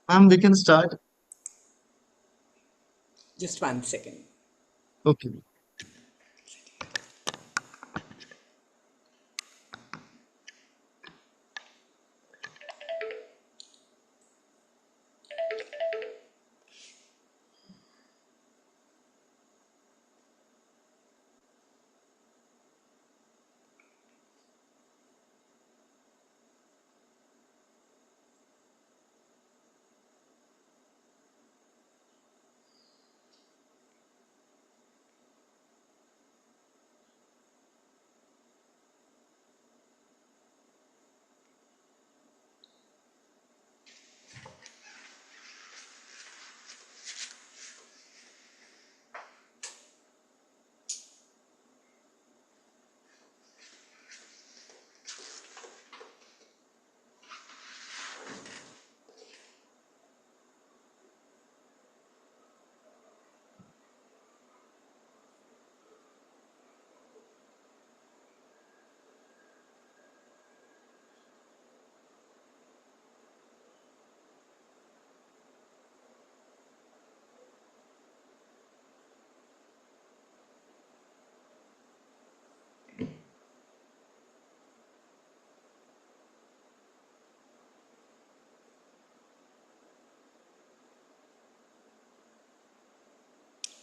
We can start. Just 1 second. Okay.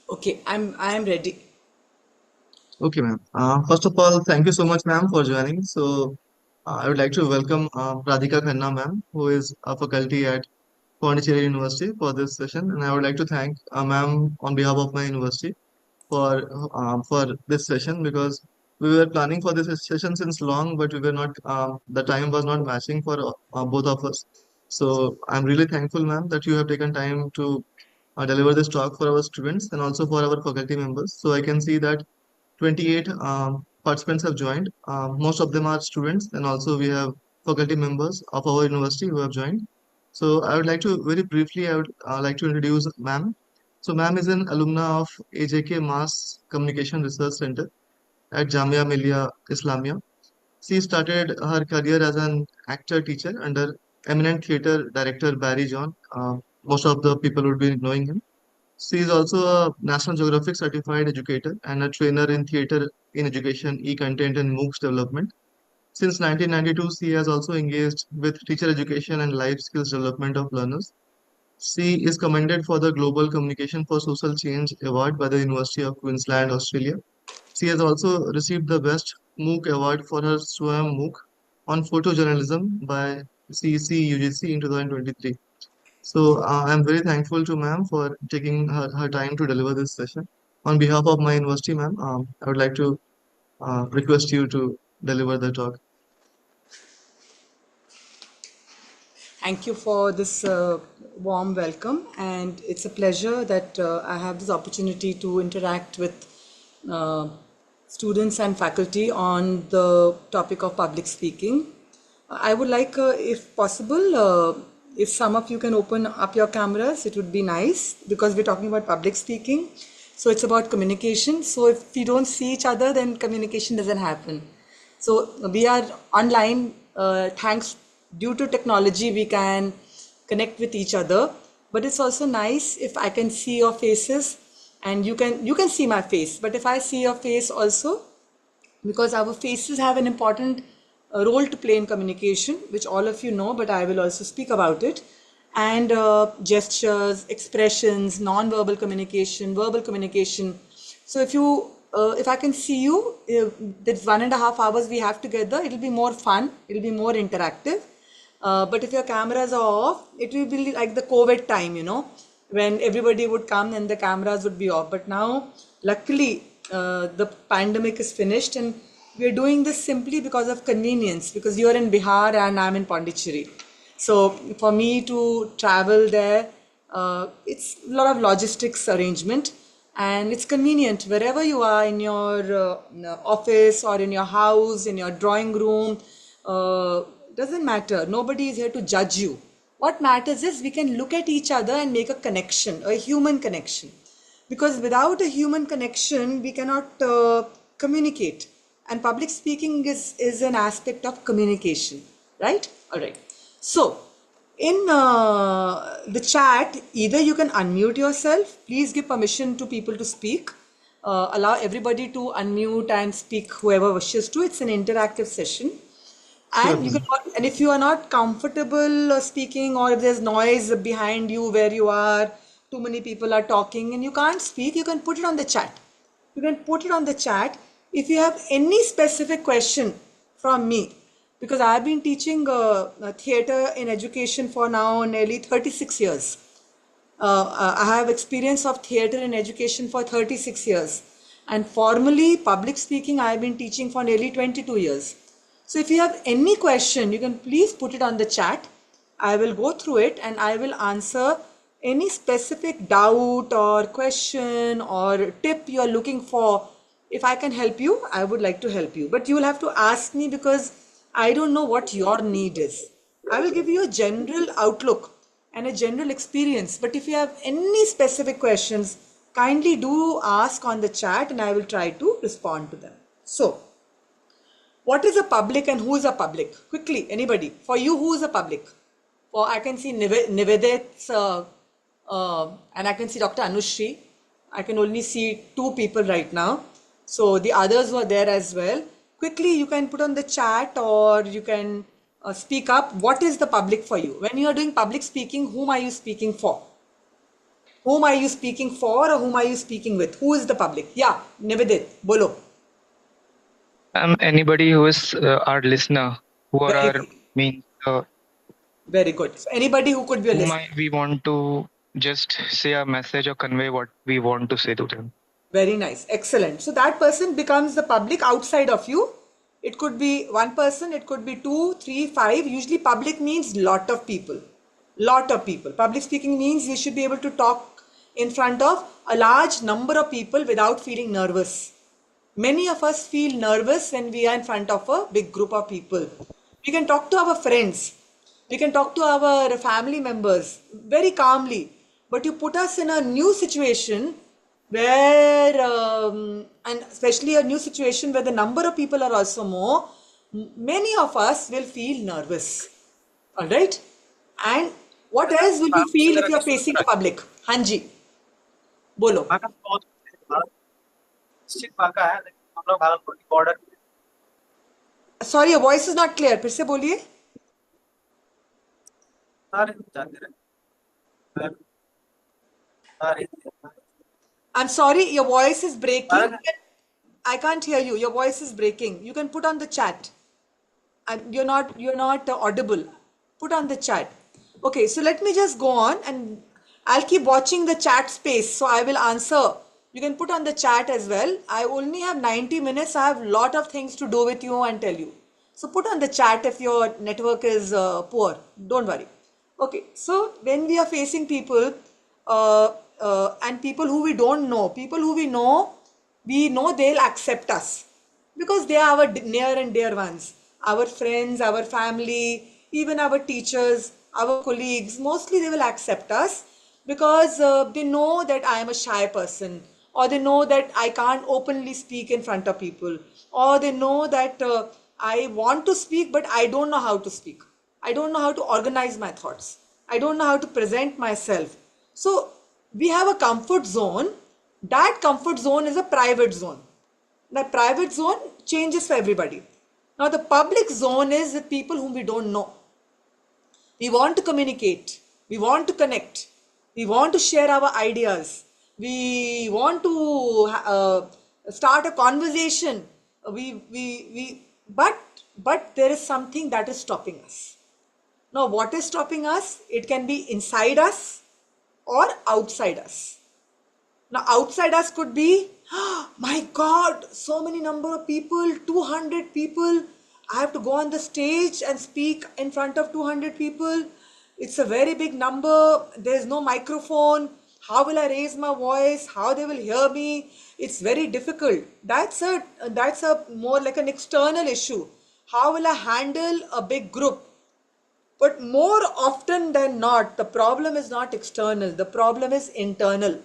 Okay, I'm ready. Okay, ma'am. First of all, thank you so much, ma'am, for joining. I would like to welcome Radhika Khanna, ma'am, who is a faculty at Pondicherry University for this session, and I would like to thank ma'am on behalf of my university for this session because we were planning for this session since long, but we were not. The time was not matching for both of us. So I'm really thankful, ma'am, that you have taken time to deliver this talk for our students and also for our faculty members. So I can see that 28 participants have joined. Most of them are students, and also we have faculty members of our university who have joined. So I would like to very briefly, I would like to introduce ma'am. So ma'am is an alumna of AJK Mass Communication Research Center at Jamia Millia Islamia. She started her career as an actor teacher under eminent theater director Barry John. Most of the people would be knowing him. She is also a National Geographic certified educator and a trainer in theater in education, e-content, and MOOCs development. Since 1992, she has also engaged with teacher education and life skills development of learners. She is commended for the Global Communication for Social Change Award by the University of Queensland, Australia. She has also received the Best MOOC Award for her SWAM MOOC on photojournalism by CEC UGC in 2023. I'm very thankful to ma'am for taking her time to deliver this session. On behalf of my university, ma'am, I would like to request you to deliver the talk. Thank you for this warm welcome, and it's a pleasure that I have this opportunity to interact with uh, students and faculty on the topic of public speaking. I would like, if possible, if some of you can open up your cameras, it would be nice because we're talking about public speaking. So it's about communication. So if we don't see each other, then communication doesn't happen. So we are online. Thanks due to technology, we can connect with each other. But it's also nice if I can see your faces, and you can see my face. But if I see your face also, because our faces have an important role to play in communication, which all of you know, but I will also speak about it. And gestures, expressions, non-verbal communication, verbal communication. So if I can see you, that's 1.5 hours we have together. It'll be more fun. It'll be more interactive. But if your cameras are off, it will be like the COVID time, when everybody would come and the cameras would be off. But now, luckily, the pandemic is finished, and we are doing this simply because of convenience, because you are in Bihar and I'm in Pondicherry. So for me to travel there, it's a lot of logistics arrangement, and it's convenient wherever you are in your office or in your house, in your drawing room. Doesn't matter. Nobody is here to judge you. What matters is we can look at each other and make a connection, a human connection. Because without a human connection, we cannot communicate. And public speaking is an aspect of communication, right? All right. So, In the chat, either you can unmute yourself, please give permission to people to speak, allow everybody to unmute and speak whoever wishes to. It's an interactive session. Sure, And you can, ma'am. and if you are not comfortable speaking, or if there's noise behind you where you are, too many people are talking and you can't speak, you can put it on the chat. You can put it on the chat. If you have any specific question from me, because I've been teaching theater in education for now nearly 36 years. I have experience of theater in education for 36 years. And formally, public speaking, I have been teaching for nearly 22 years. So if you have any question, you can please put it on the chat. I will go through it and I will answer any specific doubt or question or tip you are looking for. If I can help you, I would like to help you. But you will have to ask me because I don't know what your need is. I will give you a general outlook and a general experience. But if you have any specific questions, kindly do ask on the chat and I will try to respond to them. So, what is a public and who is a public? Quickly, anybody. For you, who is a public? For I can see Nivedit's and I can see Dr. Anushri. I can only see two people right now. So the others were there as well. Quickly, you can put on the chat or you can speak up. What is the public for you? When you are doing public speaking, whom are you speaking for? Whom are you speaking for or whom are you speaking with? Who is the public? Yeah, Nivedit, bolo. Anybody who is our listener, who are Very our good. means, Very good. So anybody who could be a listener. we want to just say a message or convey what we want to say to them. Very nice. Excellent. So that person becomes the public outside of you. It could be one person, it could be two, three, five. Usually public means lot of people. Lot of people. Public speaking means you should be able to talk in front of a large number of people without feeling nervous. Many of us feel nervous when we are in front of a big group of people. We can talk to our friends. We can talk to our family members very calmly. But you put us in a new situation where, and especially a new situation where the number of people are also more, many of us will feel nervous. All right? And what else will you feel if you're facing a public? Hanji, bolo. Sorry, your voice is not clear. फिर से बोलिए. I'm sorry, your voice is breaking. I can't hear you. Your voice is breaking. You can put on the chat. And you're not audible. Put on the chat. Okay, so let me just go on and I'll keep watching the chat space. So I will answer. You can put on the chat as well. I only have 90 minutes. I have a lot of things to do with you and tell you. So put on the chat if your network is poor. Don't worry. Okay, so when we are facing people and people who we don't know, people who we know they'll accept us because they are our near and dear ones, our friends, our family, even our teachers, our colleagues. Mostly they will accept us because they know that I am a shy person, or they know that I can't openly speak in front of people, or they know that I want to speak but I don't know how to speak. I don't know how to organize my thoughts. I don't know how to present myself. So we have a comfort zone. That comfort zone is a private zone. The private zone changes for everybody. Now, the public zone is with people whom we don't know. We want to communicate. We want to connect. We want to share our ideas. We want to start a conversation. But there is something that is stopping us. Now, what is stopping us? It can be inside us or outside us. Now, outside us could be, oh, my God, so many number of people, 200 people. I have to go on the stage and speak in front of 200 people. It's a very big number. There's no microphone. How will I raise my voice? How they will hear me? It's very difficult. That's a more like an external issue. How will I handle a big group? But more often than not, the problem is not external. The problem is internal.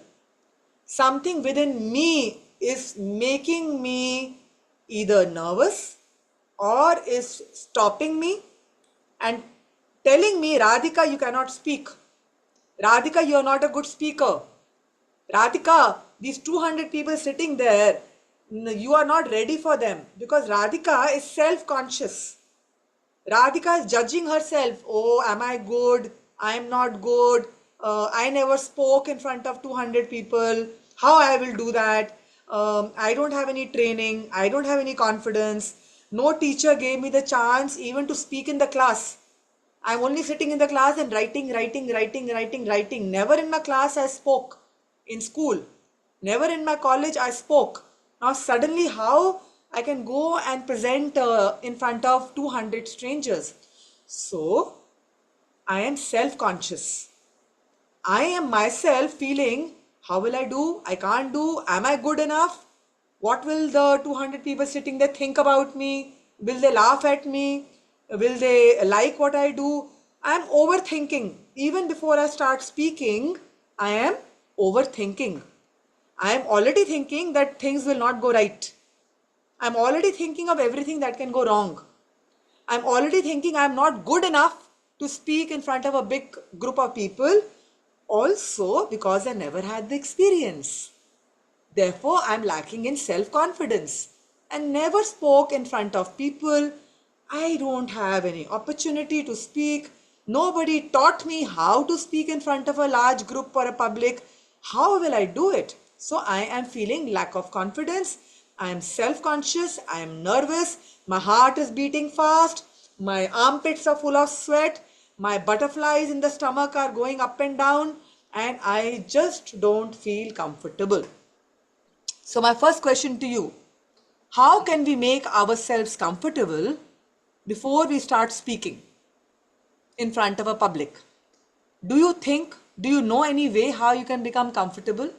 Something within me is making me either nervous or is stopping me and telling me, Radhika, you cannot speak. Radhika, you are not a good speaker. Radhika, these 200 people sitting there, you are not ready for them because Radhika is self conscious. Radhika is judging herself. Oh, am I good? I am not good. I never spoke in front of 200 people. How I will do that? I don't have any training. I don't have any confidence. No teacher gave me the chance even to speak in the class. I'm only sitting in the class and writing. Never in my class I spoke in school. Never in my college I spoke. Now suddenly how I can go and present in front of 200 strangers. So I am self-conscious. I am myself feeling, how will I do? I can't do. Am I good enough? What will the 200 people sitting there think about me? Will they laugh at me? Will they like what I do? I am overthinking. Even before I start speaking, I am overthinking. I am already thinking that things will not go right. I'm already thinking of everything that can go wrong. I'm already thinking I'm not good enough to speak in front of a big group of people. Also, because I never had the experience. Therefore, I'm lacking in self confidence and never spoke in front of people. I don't have any opportunity to speak. Nobody taught me how to speak in front of a large group or a public. How will I do it? So, I am feeling lack of confidence. I am self conscious. I am nervous. My heart is beating fast. My armpits are full of sweat. My butterflies in the stomach are going up and down. And I just don't feel comfortable. So, my first question to you, how can we make ourselves comfortable before we start speaking in front of a public? Do you know any way how you can become comfortable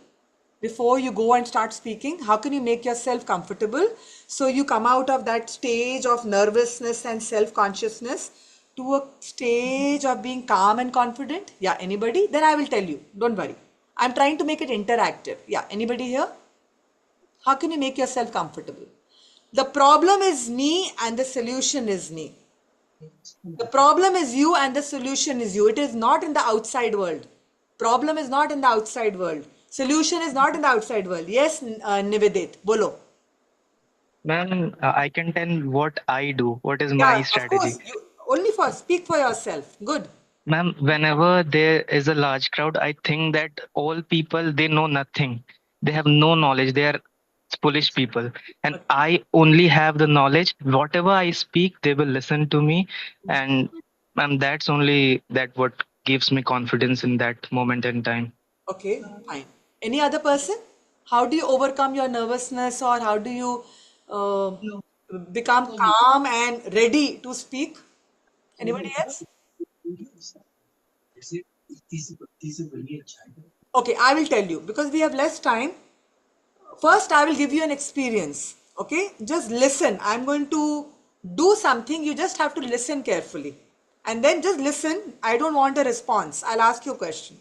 before you go and start speaking? How can you make yourself comfortable so you come out of that stage of nervousness and self consciousness to a stage of being calm and confident? Yeah, anybody? Then I will tell you. Don't worry. I'm trying to make it interactive. Yeah, anybody here? How can you make yourself comfortable? The problem is me and the solution is me. The problem is you and the solution is you. It is not in the outside world. Problem is not in the outside world. Solution is not in the outside world. Yes, Nivedit, bolo. Ma'am, I can tell what I do, what is my Yeah, of strategy. course. You only for speak for yourself. Good. Ma'am, whenever there is a large crowd, I think that all people, they know nothing. They have no knowledge. They are foolish people. And I only have the knowledge. Whatever I speak, they will listen to me. And ma'am, that's only that what gives me confidence in that moment in time. Okay, fine. Any other person? How do you overcome your nervousness or how do you uh, become calm and ready to speak? Anybody else? Okay, I will tell you because we have less time. First, I will give you an experience. Okay, just listen. I'm going to do something. You just have to listen carefully. And then just listen. I don't want a response. I'll ask you a question.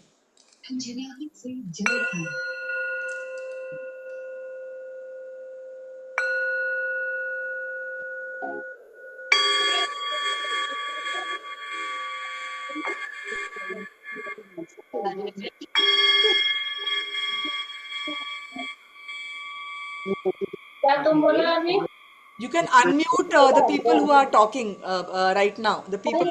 You can unmute the people who are talking right now. The people,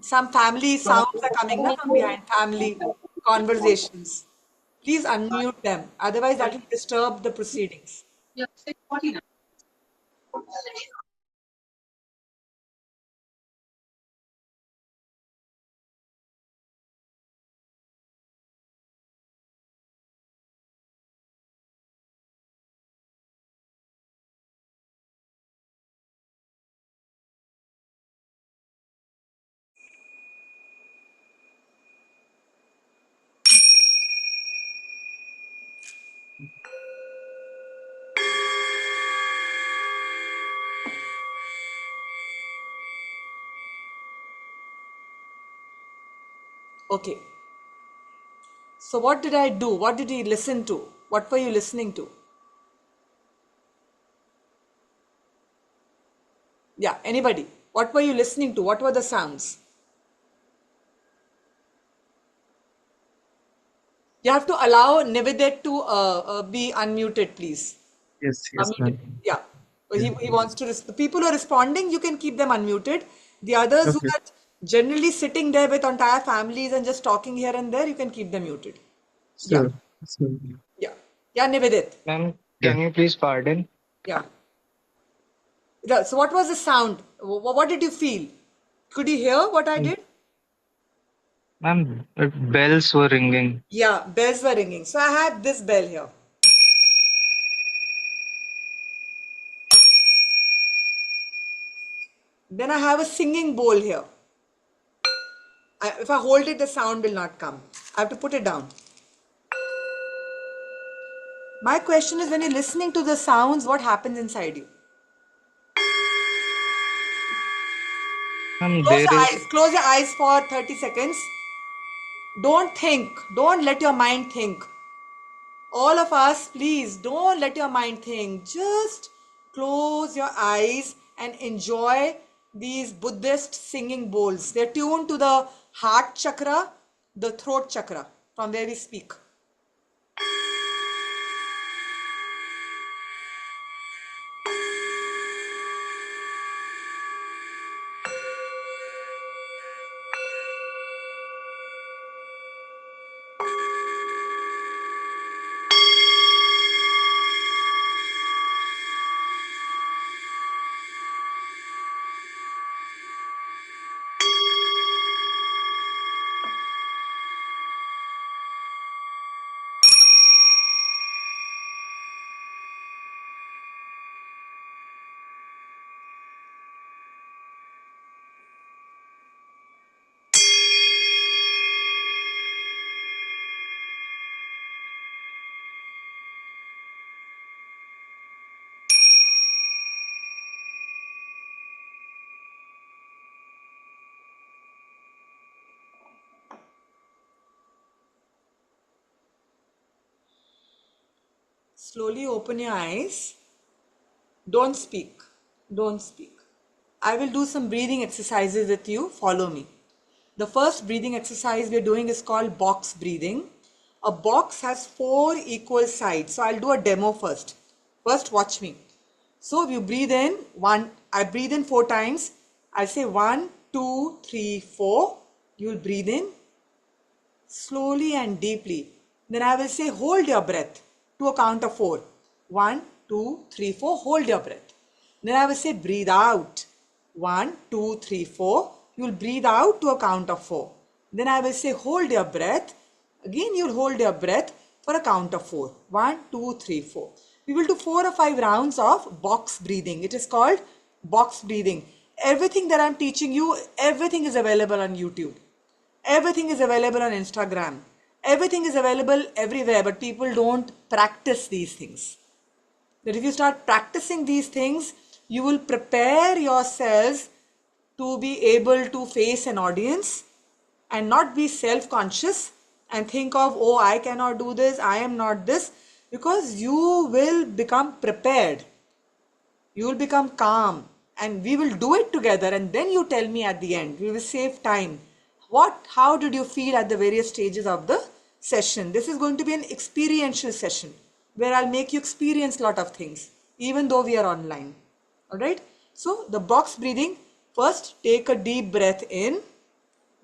some family sounds are coming now from behind, family conversations. Please unmute them. Otherwise, that will disturb the proceedings. Okay. So, what did I do? What did you listen to? What were you listening to? Yeah, anybody? What were you listening to? What were the sounds? You have to allow Nivedet to be unmuted, please. Yes, yes, ma'am. Yeah. Yeah. He wants to, the people who are responding, you can keep them unmuted. The others who Okay. are generally sitting there with entire families and just talking here and there, you can keep them muted. Yeah. Sure. Sure. Yeah. Yeah, Nivedit. Ma'am, Yeah. can you please pardon? Yeah. So what was the sound? What did you feel? Could you hear what I Mm, did? Ma'am, bells were ringing. Yeah, bells were ringing. So I had this bell here. Then I have a singing bowl here. If I hold it, the sound will not come. I have to put it down. My question is, when you're listening to the sounds, what happens inside you? Ma'am, Close there your is, eyes. Close your eyes for 30 seconds. Don't think. Don't let your mind think. All of us, please don't let your mind think. Just close your eyes and enjoy these Buddhist singing bowls. They're tuned to the heart chakra, the throat chakra, from where we speak. Slowly open your eyes. Don't speak. Don't speak. I will do some breathing exercises with you. Follow me. The first breathing exercise we are doing is called box breathing. A box has four equal sides. So I'll do a demo first. First, watch me. So you breathe in one. I breathe in 4 times. I'll say 1, 2, 3, 4. You'll breathe in slowly and deeply. Then I will say hold your breath to a count of 4. 1, 2, 3, 4. Hold your breath. Then I will say breathe out. 1, 2, 3, 4. You will breathe out to a count of 4. Then I will say hold your breath. Again you will hold your breath for a count of 4. 1, 2, 3, 4. We will do 4 or 5 rounds of box breathing. It is called box breathing. Everything that I am teaching you, everything is available on YouTube. Everything is available on Instagram. Everything is available everywhere, but people don't practice these things. That if you start practicing these things, you will prepare yourselves to be able to face an audience and not be self-conscious and think of, oh, I cannot do this, I am not this, because you will become prepared. You will become calm and we will do it together, and then you tell me at the end. We will save time. How did you feel at the various stages of the session? This is going to be an experiential session where I'll make you experience a lot of things, even though we are online. All right. So the box breathing, first take a deep breath in,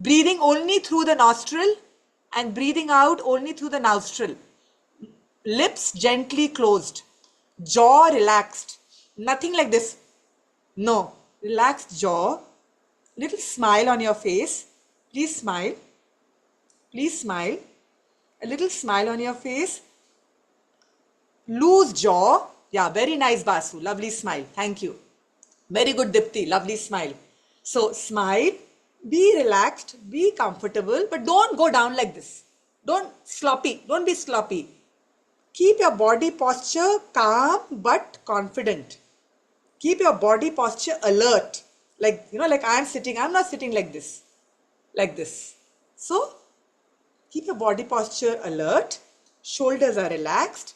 breathing only through the nostril and breathing out only through the nostril. Lips gently closed, jaw relaxed, nothing like this. No, relaxed jaw, little smile on your face. Please smile. Please smile. A little smile on your face. Loose jaw. Yeah, very nice, Basu. Lovely smile. Thank you. Very good, Dipti. Lovely smile. So, smile. Be relaxed. Be comfortable. But don't go down like this. Don't sloppy. Don't be sloppy. Keep your body posture calm but confident. Keep your body posture alert. Like I am sitting. I'm not sitting like this. Like this. So, keep your body posture alert. Shoulders are relaxed.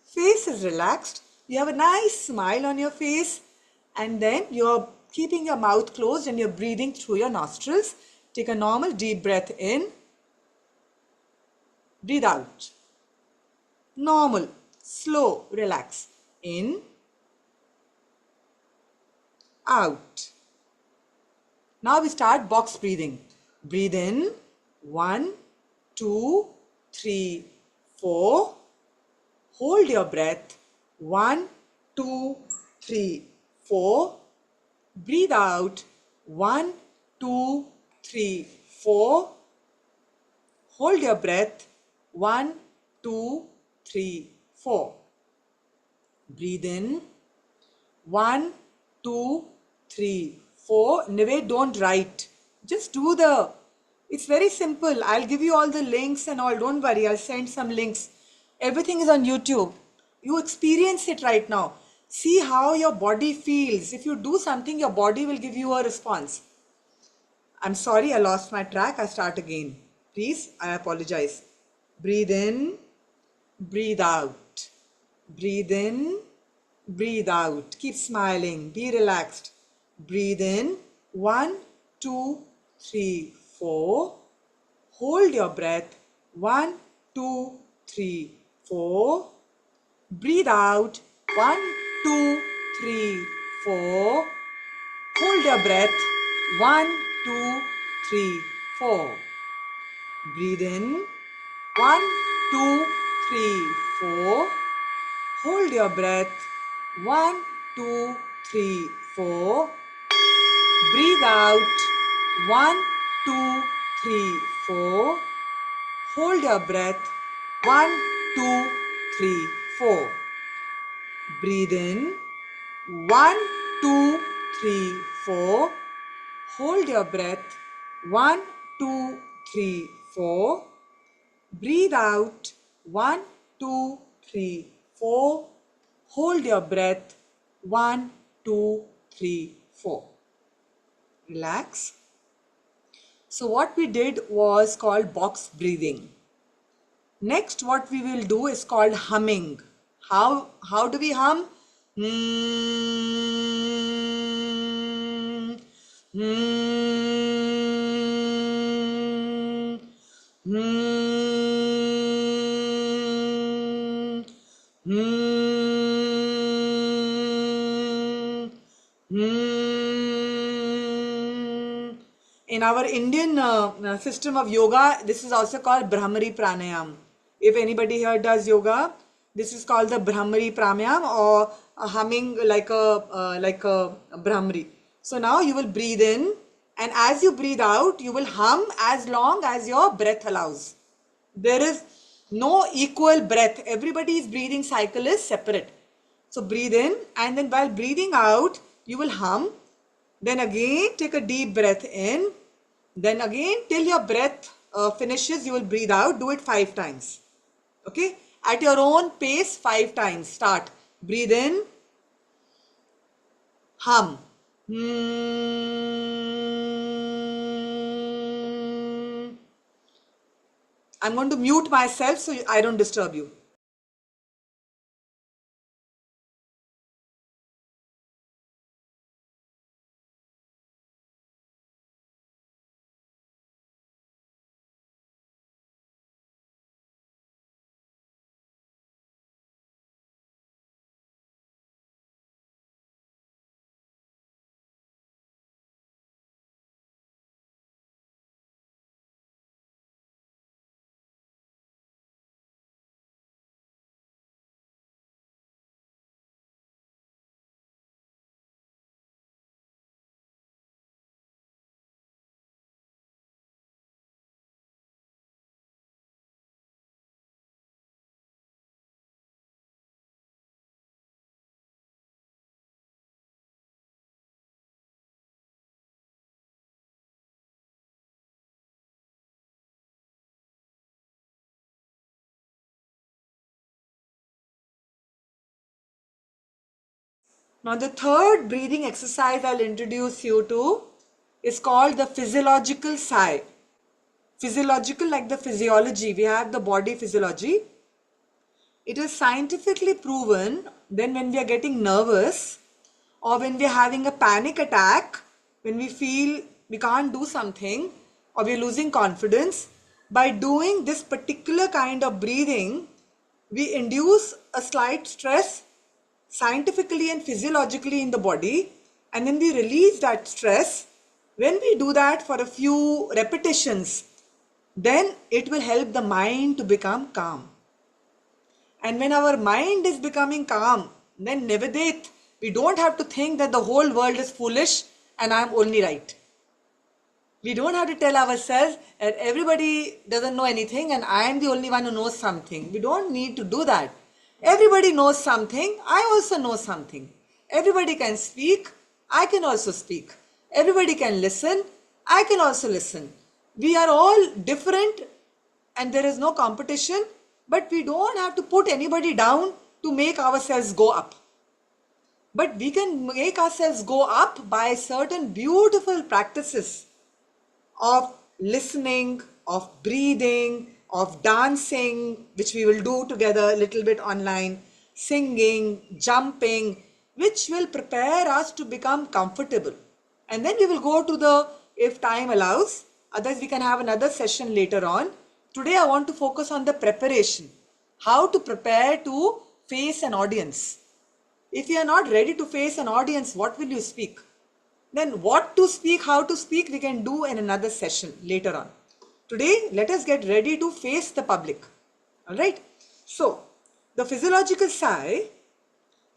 Face is relaxed. You have a nice smile on your face. And then you're keeping your mouth closed and you're breathing through your nostrils. Take a normal deep breath in. Breathe out. Normal, slow, relax. In, out. Now we start box breathing. Breathe in, 1, 2, 3, 4. Hold your breath, 1, 2, 3, 4. Breathe out, 1, 2, 3, 4. Hold your breath, 1, 2, 3, 4. Breathe in, 1, 2, 3, 4. Nived, don't write. Just do it's very simple. I'll give you all the links and all. Don't worry, I'll send some links. Everything is on YouTube. You experience it right now. See how your body feels. If you do something, your body will give you a response. I'm sorry, I lost my track. I start again. Please, I apologize. Breathe in, breathe out. Breathe in, breathe out. Keep smiling. Be relaxed. Breathe in. 1, 2, 3, 4. Hold your breath. 1, 2, 3, 4. Breathe out. 1, 2, 3, 4. Hold your breath. 1, 2, 3, 4. Breathe in. 1, 2, 3, 4. Hold your breath. 1, 2, 3, 4. Breathe out. 1, 2, 3, 4. Hold your breath. 1, 2, 3, 4. Breathe in. 1, 2, 3, 4. Hold your breath. 1, 2, 3, 4. Breathe out. 1, 2, 3, 4. Hold your breath. 1, 2, 3, 4. Relax. So what we did was called box breathing. Next, what we will do is called humming. How do we hum? Hmm. Hmm. Hmm. Hmm. Hmm. In our Indian system of yoga, this is also called Brahmari Pranayam. If anybody here does yoga, this is called the Brahmari Pranayam or a humming like a Brahmari. So now you will breathe in, and as you breathe out, you will hum as long as your breath allows. There is no equal breath. Everybody's breathing cycle is separate. So breathe in, and then while breathing out, you will hum. Then again take a deep breath in. Then again till your breath finishes, you will breathe out. Do it 5 times. Okay? At your own pace, 5 times. Start. Breathe in. Hum. Hmm. I'm going to mute myself so I don't disturb you. Now the third breathing exercise I'll introduce you to is called the physiological sigh. Physiological like the physiology. We have the body physiology. It is scientifically proven then when we are getting nervous or when we are having a panic attack, when we feel we can't do something or we are losing confidence, By doing this particular kind of breathing, we induce a slight stress scientifically and physiologically in the body, and then we release that stress. When we do that for a few repetitions, then it will help the mind to become calm. And when our mind is becoming calm, then Nevedet, we don't have to think that the whole world is foolish and I'm only right. We don't have to tell ourselves that everybody doesn't know anything and I am the only one who knows something. We don't need to do that. Everybody knows something. I also know something. Everybody can speak. I can also speak. Everybody can listen. I can also listen. We are all different and there is no competition, but we don't have to put anybody down to make ourselves go up. But we can make ourselves go up by certain beautiful practices of listening, of breathing, of dancing, which we will do together a little bit online, singing, jumping, which will prepare us to become comfortable. And then we will go to the, if time allows, otherwise we can have another session later on. Today I want to focus on the preparation, how to prepare to face an audience. If you are not ready to face an audience, what will you speak? Then what to speak, how to speak, we can do in another session later on. Today, let us get ready to face the public. Alright? So, the physiological sigh,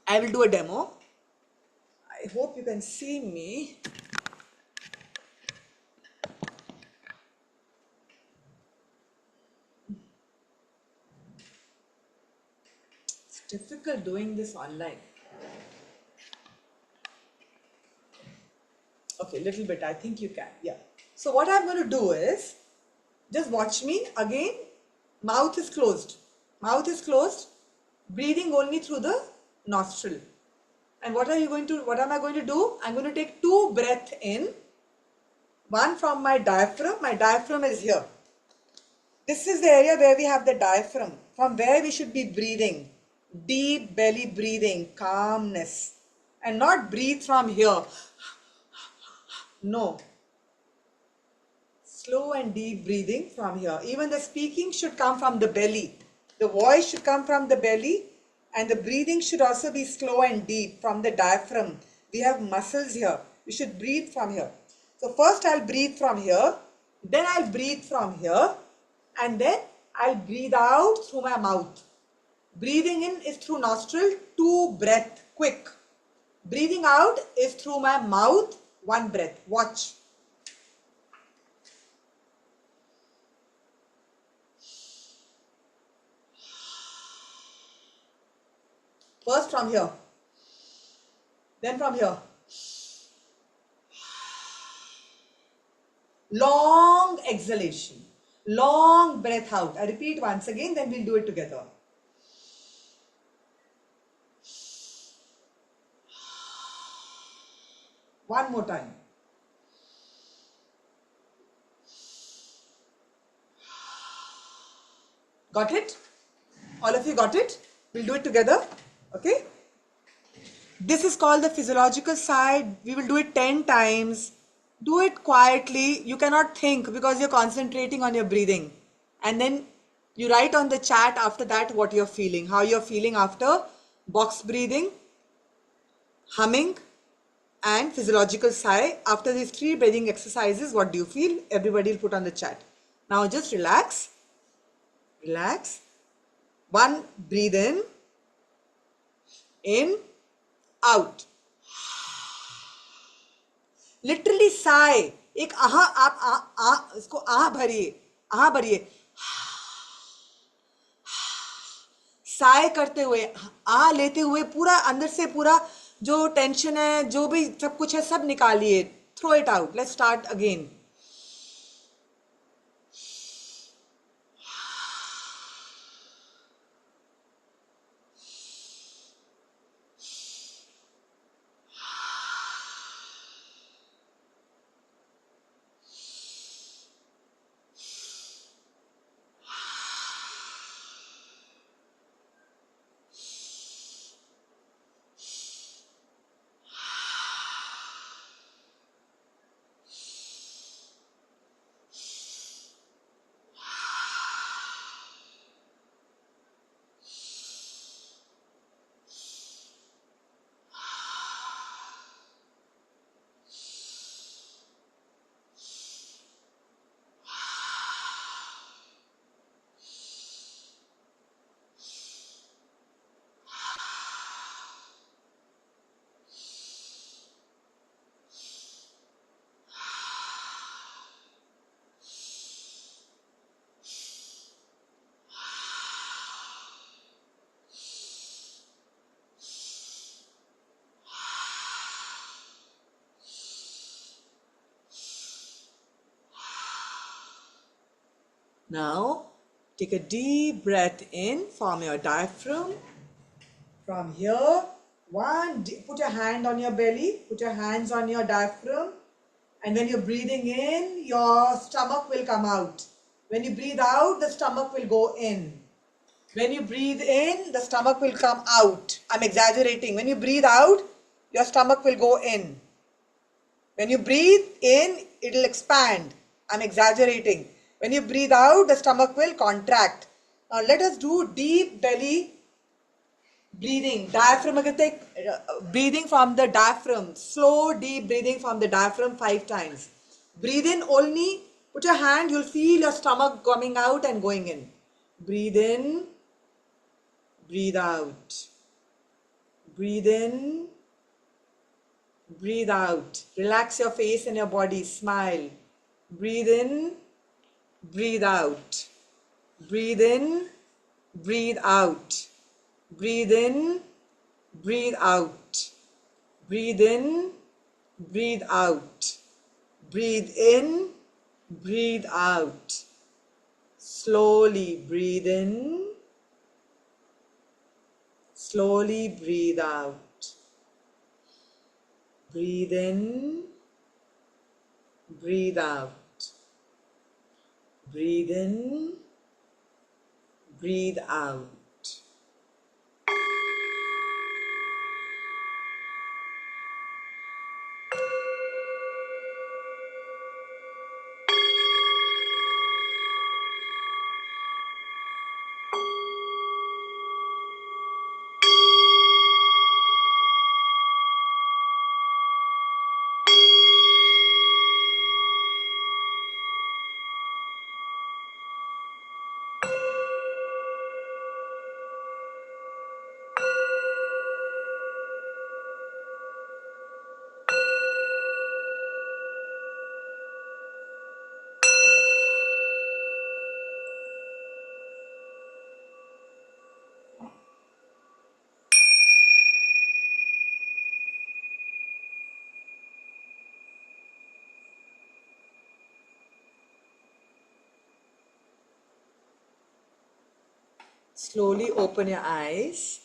I will do a demo. I hope you can see me. It's difficult doing this online. Okay, little bit, I think you can. Yeah. So what I'm going to do is, just watch me again. Mouth is closed. Mouth is closed. Breathing only through the nostril. And what am I going to do? I'm going to take 2 breaths in. One from my diaphragm. My diaphragm is here. This is the area where we have the diaphragm, from where we should be breathing. Deep belly breathing, calmness. And not breathe from here. No. Slow and deep breathing from here. Even the speaking should come from the belly. The voice should come from the belly, and the breathing should also be slow and deep from the diaphragm. We have muscles here. We should breathe from here. So first I'll breathe from here, then I'll breathe from here, and then I'll breathe out through my mouth. Breathing in is through nostril, 2 breath, quick. Breathing out is through my mouth, 1 breath. Watch. First from here, then from here. Long exhalation, long breath out. I repeat once again, then we'll do it together. One more time. Got it? All of you got it? We'll do it together. Okay? This is called the physiological side. We will do it 10 times. Do it quietly. You cannot think because you're concentrating on your breathing. And then you write on the chat after that what you're feeling, how you're feeling after box breathing, humming, and physiological sigh. After these 3 breathing exercises, what do you feel? Everybody will put on the chat. Now just relax. Relax. One, breathe in, out. Literally sigh. एक आहा आप इसको आहा भरिए साय करते हुए, आ लेते हुए पूरा अंदर से पूरा जो टेंशन है, जो भी सब कुछ है, सब निकालिए. Throw it out. Let's start again. Now, take a deep breath in from your diaphragm. From here, put your hand on your belly, put your hands on your diaphragm, and when you're breathing in, your stomach will come out. When you breathe out, the stomach will go in. When you breathe in, the stomach will come out. I'm exaggerating. When you breathe out, your stomach will go in. When you breathe in, it'll expand. I'm exaggerating. When you breathe out, the stomach will contract. Now let us do deep belly breathing. Diaphragmatic breathing from the diaphragm. Slow, deep breathing from the diaphragm 5 times. Breathe in only. Put your hand, you'll feel your stomach coming out and going in. Breathe in. Breathe out. Breathe in. Breathe out. Relax your face and your body. Smile. Breathe in. Breathe out. Breathe in. Breathe out. Breathe in. Breathe out. Breathe in. Breathe out. Breathe in. Breathe out. Slowly breathe in. Slowly breathe out. Breathe in. Breathe out. Breathe in. Breathe out. Slowly open your eyes,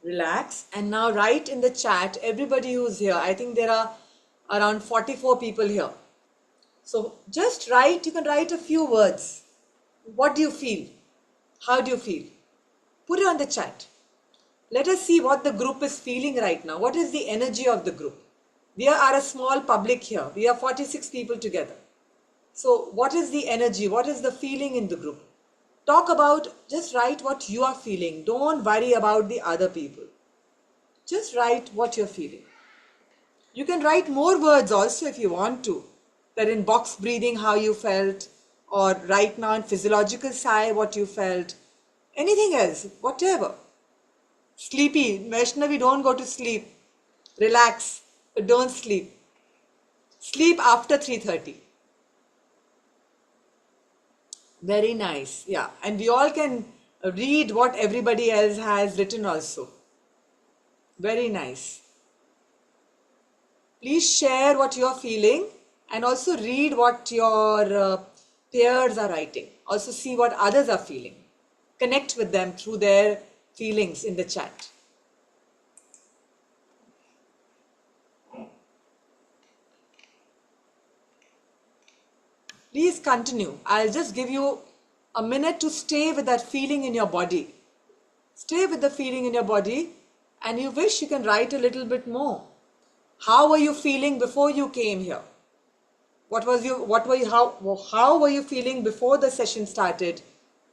relax, and now write in the chat everybody who's here. I think there are around 44 people here. So just write, you can write a few words. What do you feel? How do you feel? Put it on the chat. Let us see what the group is feeling right now. What is the energy of the group? We are a small public here. We are 46 people together. So what is the energy? What is the feeling in the group? Talk about, just write what you are feeling. Don't worry about the other people. Just write what you're feeling. You can write more words also if you want to. That in box breathing, how you felt, or right now in physiological sigh, what you felt. Anything else, whatever. Sleepy, Vaishnavi, don't go to sleep. Relax, but don't sleep. Sleep after 3:30. Very nice, yeah. And we all can read what everybody else has written also. Very nice. Please share what you're feeling and also read what your peers are writing. Also see what others are feeling. Connect with them through their feelings in the chat. Please continue. I'll just give you a minute to stay with that feeling in your body. Stay with the feeling in your body, and you wish you can write a little bit more. How were you feeling before you came here? How were you feeling before the session started,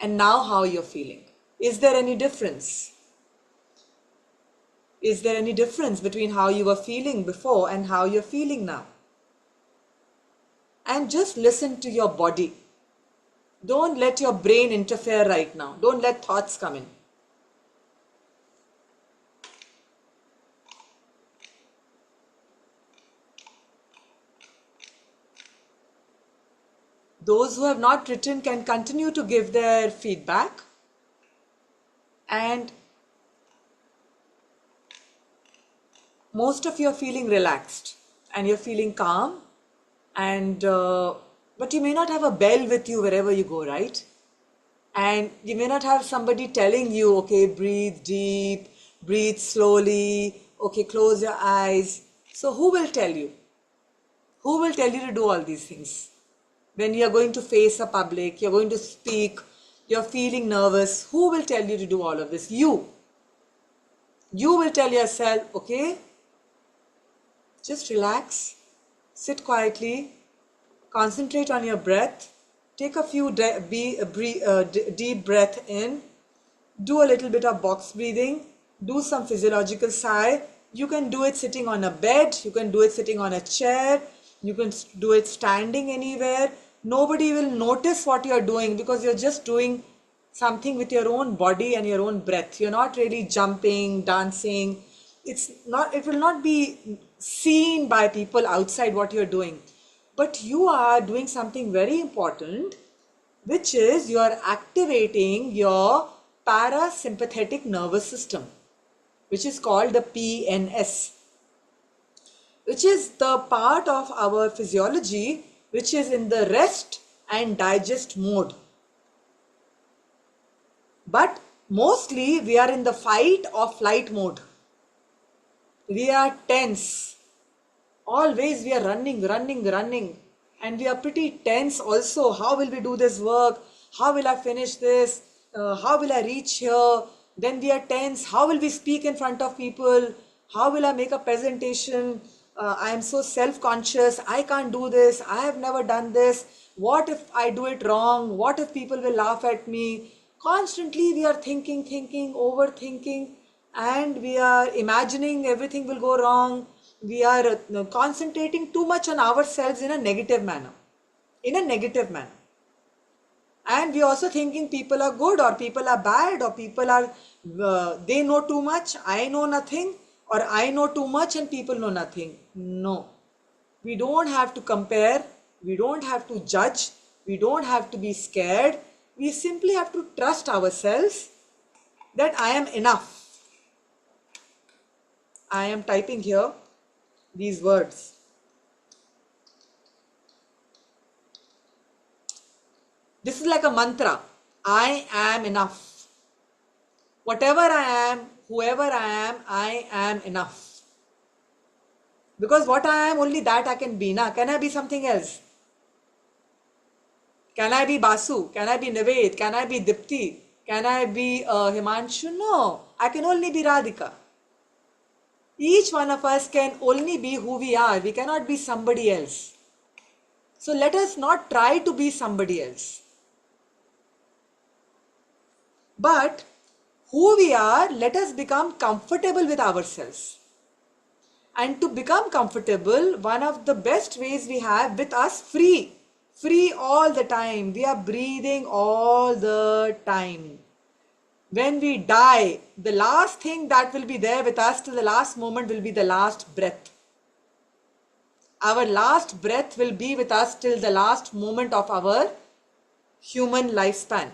and now how you're feeling? Is there any difference? Is there any difference between how you were feeling before and how you're feeling now? And just listen to your body. Don't let your brain interfere right now. Don't let thoughts come in. Those who have not written can continue to give their feedback. And most of you are feeling relaxed and you're feeling calm, and But you may not have a bell with you wherever you go, right? And you may not have somebody telling you, okay, breathe deep, breathe slowly, okay, close your eyes. So, who will tell you? Who will tell you to do all these things? When you're going to face a public, you're going to speak, you're feeling nervous, who will tell you to do all of this? You. You will tell yourself, okay, just relax, sit quietly, concentrate on your breath, take a few deep breath in, do a little bit of box breathing, do some physiological sigh. You can do it sitting on a bed, you can do it sitting on a chair, you can do it standing anywhere. Nobody will notice what you're doing because you're just doing something with your own body and your own breath. You're not really jumping, dancing. It will not be seen by people outside what you're doing. But you are doing something very important, which is you are activating your parasympathetic nervous system, which is called the PNS, which is the part of our physiology which is in the rest and digest mode. But mostly we are in the fight or flight mode. We are tense. Always we are running, and we are pretty tense also. How will we do this work? How will I finish this? How will I reach here? Then we are tense. How will we speak in front of people? How will I make a presentation? I am so self-conscious. I can't do this. I have never done this. What if I do it wrong? What if people will laugh at me? Constantly we are thinking, overthinking, and we are imagining everything will go wrong. We are concentrating too much on ourselves in a negative manner. In a negative manner. And we are also thinking people are good or people are bad or people are, they know too much, I know nothing, or I know too much and people know nothing. No. We don't have to compare. We don't have to judge. We don't have to be scared. We simply have to trust ourselves that I am enough. I am typing here these words. This is like a mantra. I am enough. Whatever I am, whoever I am enough. Because what I am, only that I can be. Can I be something else? Can I be Basu? Can I be Naved? Can I be Dipti? Can I be Himanshu? No. I can only be Radhika. Each one of us can only be who we are. We cannot be somebody else. So let us not try to be somebody else. But who we are, let us become comfortable with ourselves. And to become comfortable, one of the best ways we have with us, free all the time. We are breathing all the time. When we die, the last thing that will be there with us till the last moment will be the last breath. Our last breath will be with us till the last moment of our human lifespan.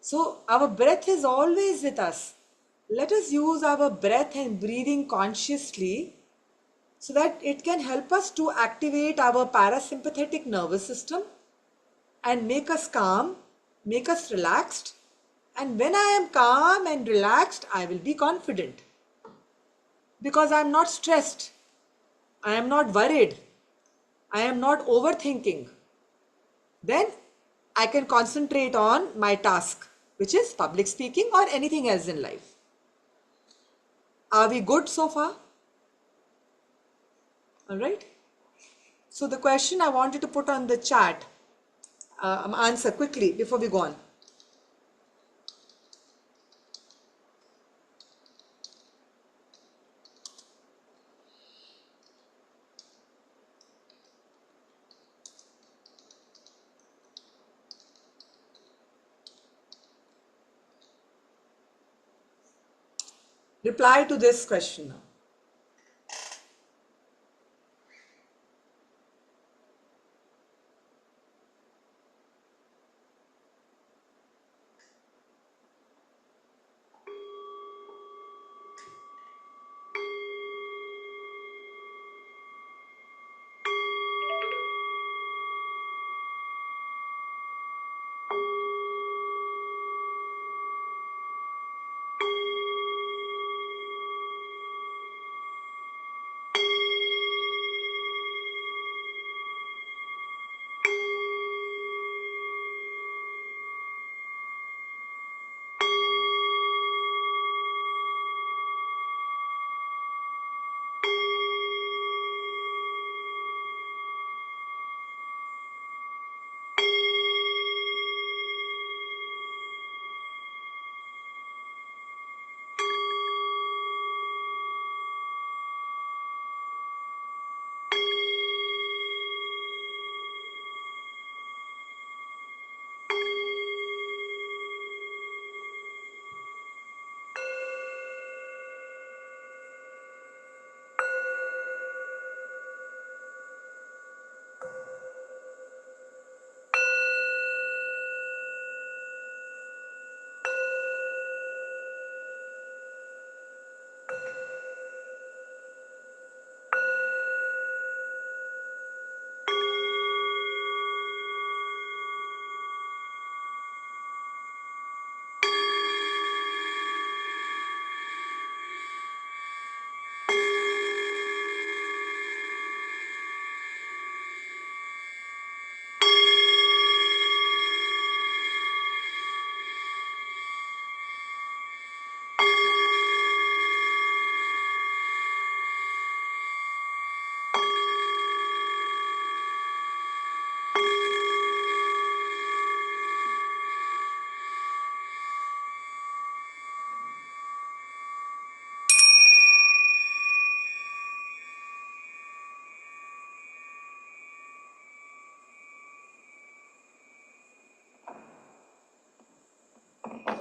So our breath is always with us. Let us use our breath and breathing consciously so that it can help us to activate our parasympathetic nervous system and make us calm, make us relaxed. And when I am calm and relaxed, I will be confident because I am not stressed, I am not worried, I am not overthinking. Then I can concentrate on my task, which is public speaking or anything else in life. Are we good so far? All right. So the question I wanted to put on the chat, answer quickly before we go on. Reply to this question now.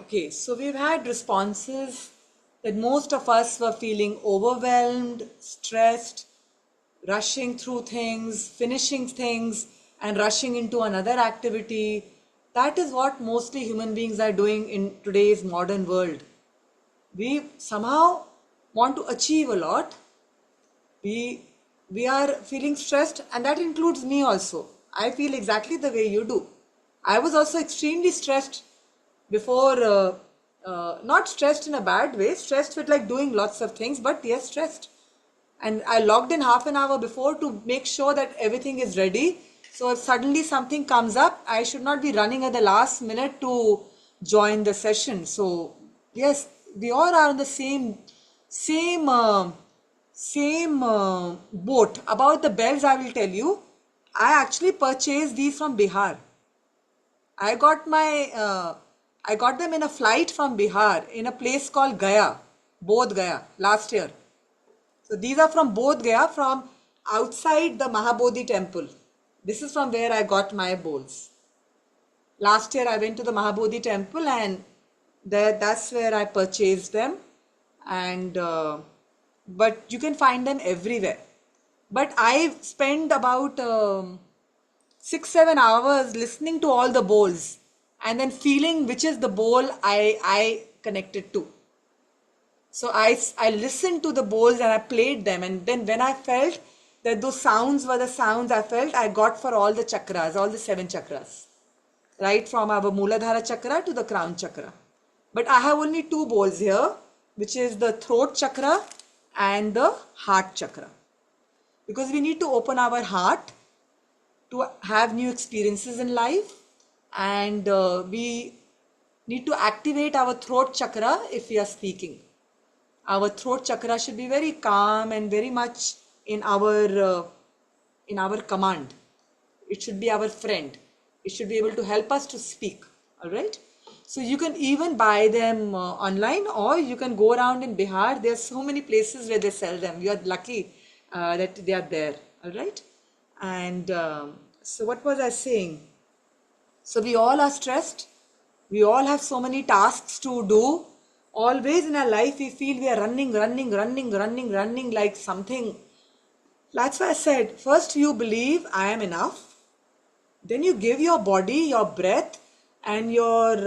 Okay, so we've had responses that most of us were feeling overwhelmed, stressed, rushing through things, finishing things, and rushing into another activity. That is what mostly human beings are doing in today's modern world. We somehow want to achieve a lot. We are feeling stressed, and that includes me also. I feel exactly the way you do. I was also extremely stressed before, not stressed in a bad way, stressed with like doing lots of things, but yes, stressed. And I logged in half an hour before to make sure that everything is ready. So if suddenly something comes up, I should not be running at the last minute to join the session. So yes, we all are on the same boat. About the bells, I will tell you. I actually purchased these from Bihar. I got my I got them in a flight from Bihar in a place called Gaya, Bodh Gaya, last year. So these are from Bodh Gaya, from outside the Mahabodhi temple. This is from where I got my bowls. Last year I went to the Mahabodhi temple, and that's where I purchased them. And but you can find them everywhere. But I spent about 6-7 hours listening to all the bowls and then feeling which is the bowl I connected to. So I listened to the bowls and I played them, and then when I felt that those sounds were the sounds I felt, I got for all the chakras, all the 7 chakras, right from our Mooladhara chakra to the crown chakra. But I have only 2 bowls here, which is the throat chakra and the heart chakra, because we need to open our heart to have new experiences in life, and we need to activate our throat chakra if we are speaking. Our throat chakra should be very calm and very much in our command. It should be our friend. It should be able to help us to speak. All right. So you can even buy them online, or you can go around in Bihar. There are so many places where they sell them. You are lucky that they are there. All right. And so what was I saying? So we all are stressed. We all have so many tasks to do. Always in our life, we feel we are running like something. That's why I said, first you believe I am enough. Then you give your body, your breath, and your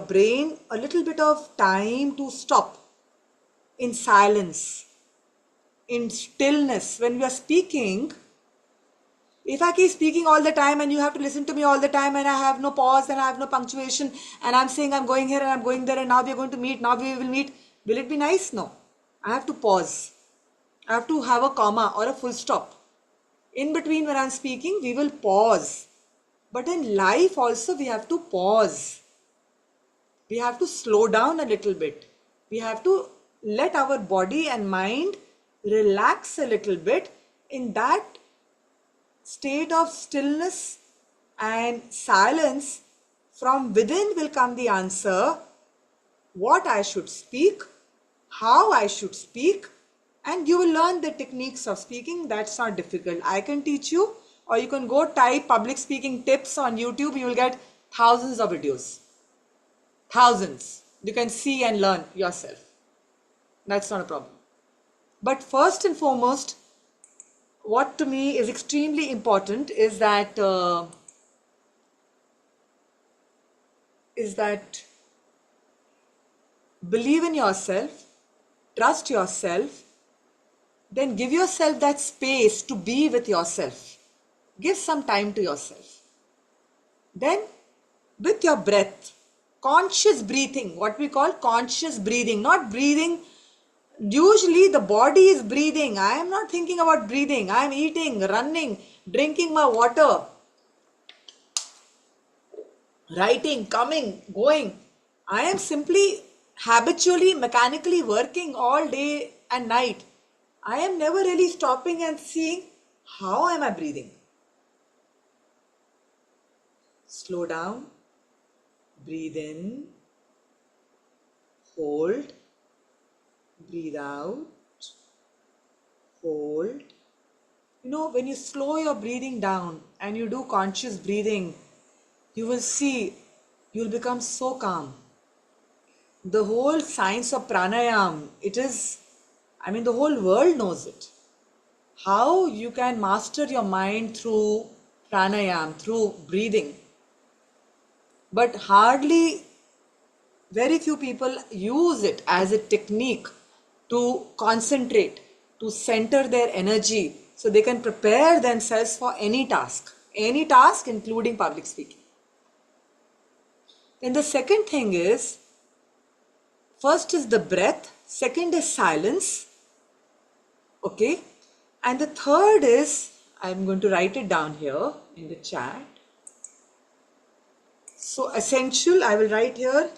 brain a little bit of time to stop in silence, in stillness. When we are speaking, if I keep speaking all the time and you have to listen to me all the time, and I have no pause and I have no punctuation, and I'm saying I'm going here and I'm going there, and now we're going to meet, now we will meet, will it be nice? No. I have to pause. I have to have a comma or a full stop. In between when I'm speaking, we will pause. But in life also we have to pause. We have to slow down a little bit. We have to let our body and mind relax a little bit. In that state of stillness and silence, from within will come the answer what I should speak, how I should speak, and you will learn the techniques of speaking. That's not difficult. I can teach you, or you can go type public speaking tips on YouTube. You will get thousands of videos. Thousands. You can see and learn yourself. That's not a problem. But first and foremost, what to me is extremely important is that believe in yourself, trust yourself, then give yourself that space to be with yourself. Give some time to yourself. Then, with your breath, conscious breathing, what we call conscious breathing, not breathing. Usually, the body is breathing. I am not thinking about breathing. I am eating, running, drinking my water, writing, coming, going. I am simply habitually, mechanically working all day and night. I am never really stopping and seeing how am I breathing. Slow down, breathe in, hold, breathe out, hold. When you slow your breathing down and you do conscious breathing, you will see you'll become so calm. The whole science of pranayam, it is, I mean, the whole world knows it. How you can master your mind through pranayam, through breathing. But hardly, very few people use it as a technique to concentrate, to center their energy so they can prepare themselves for any task, including public speaking. Then the second thing is, first is the breath, second is silence, okay, and the third is, I'm going to write it down here in the chat. So essential, I will write here,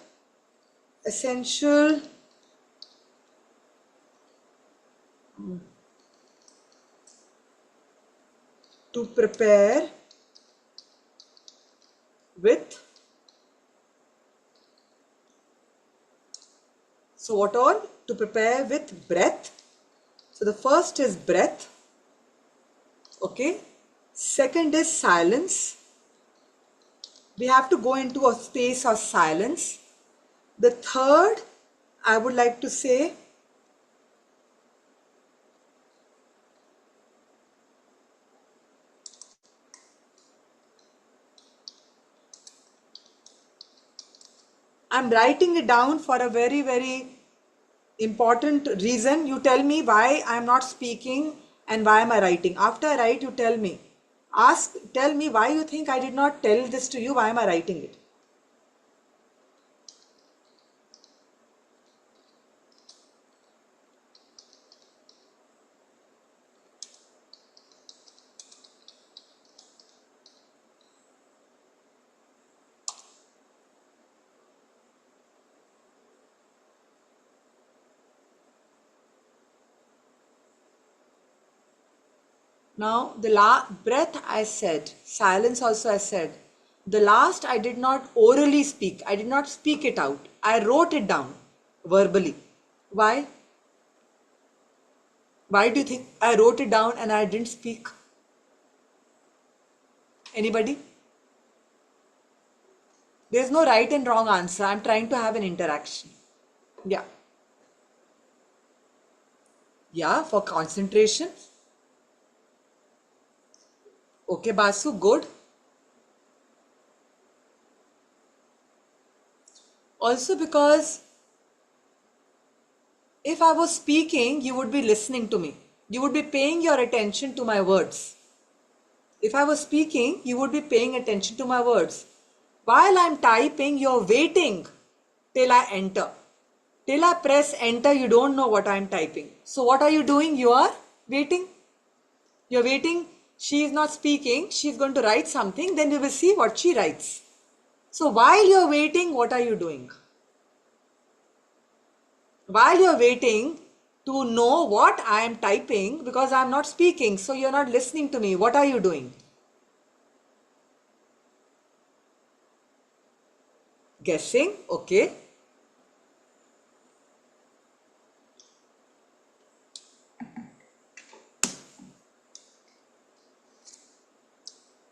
essential to prepare with, so what all? To prepare with breath. So the first is breath, okay. Second is silence. We have to go into a space of silence. The third, I would like to say, I'm writing it down for a very, very important reason. You tell me why I'm not speaking and why am I writing. After I write, you tell me. Tell me why you think I did not tell this to you. Why am I writing it? Now, the breath I said, silence also I said. The last I did not orally speak. I did not speak it out. I wrote it down verbally. Why? Why do you think I wrote it down and I didn't speak? Anybody? There's no right and wrong answer. I'm trying to have an interaction. Yeah. Yeah, for concentration. Okay, Basu, good. Also because if I was speaking, you would be listening to me. You would be paying your attention to my words. If I was speaking, you would be paying attention to my words. While I'm typing, you're waiting till I enter. Till I press enter, you don't know what I'm typing. So what are you doing? You are waiting. You're waiting. She is not speaking. She's going to write something. Then we will see what she writes. So while you're waiting, what are you doing? While you're waiting to know what I am typing, because I'm not speaking, so you're not listening to me, what are you doing? Guessing, okay.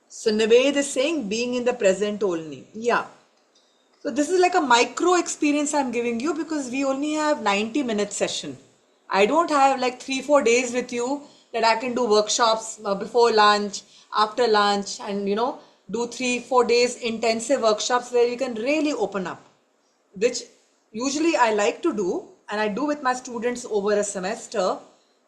So Naved is saying being in the present only. Yeah. So this is like a micro experience I'm giving you because we only have 90-minute session. I don't have like 3-4 days with you that I can do workshops before lunch, after lunch, and do 3-4 days intensive workshops where you can really open up, which usually I like to do and I do with my students over a semester.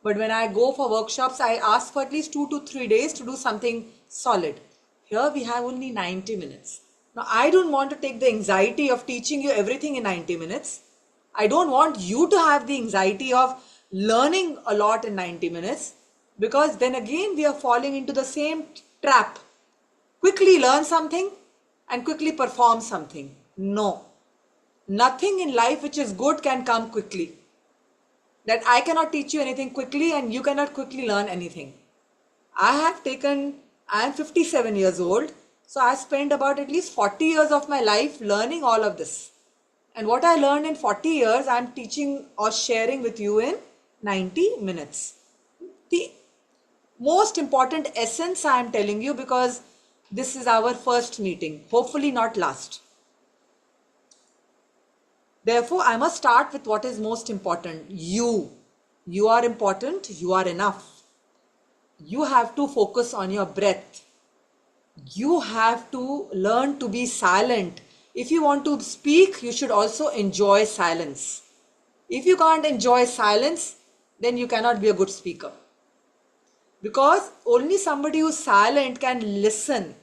But when I go for workshops, I ask for at least 2 to 3 days to do something solid. Here we have only 90 minutes. Now, I don't want to take the anxiety of teaching you everything in 90 minutes. I don't want you to have the anxiety of learning a lot in 90 minutes because then again we are falling into the same trap. Quickly learn something and quickly perform something. No. Nothing in life which is good can come quickly. That I cannot teach you anything quickly and you cannot quickly learn anything. I am 57 years old, so I spent about at least 40 years of my life learning all of this. And what I learned in 40 years, I am teaching or sharing with you in 90 minutes. The most important essence I am telling you because this is our first meeting, hopefully not last. Therefore, I must start with what is most important. You. You are important. You are enough. You have to focus on your breath. You have to learn to be silent. If you want to speak, you should also enjoy silence. If you can't enjoy silence, then you cannot be a good speaker. Because only somebody who's silent can listen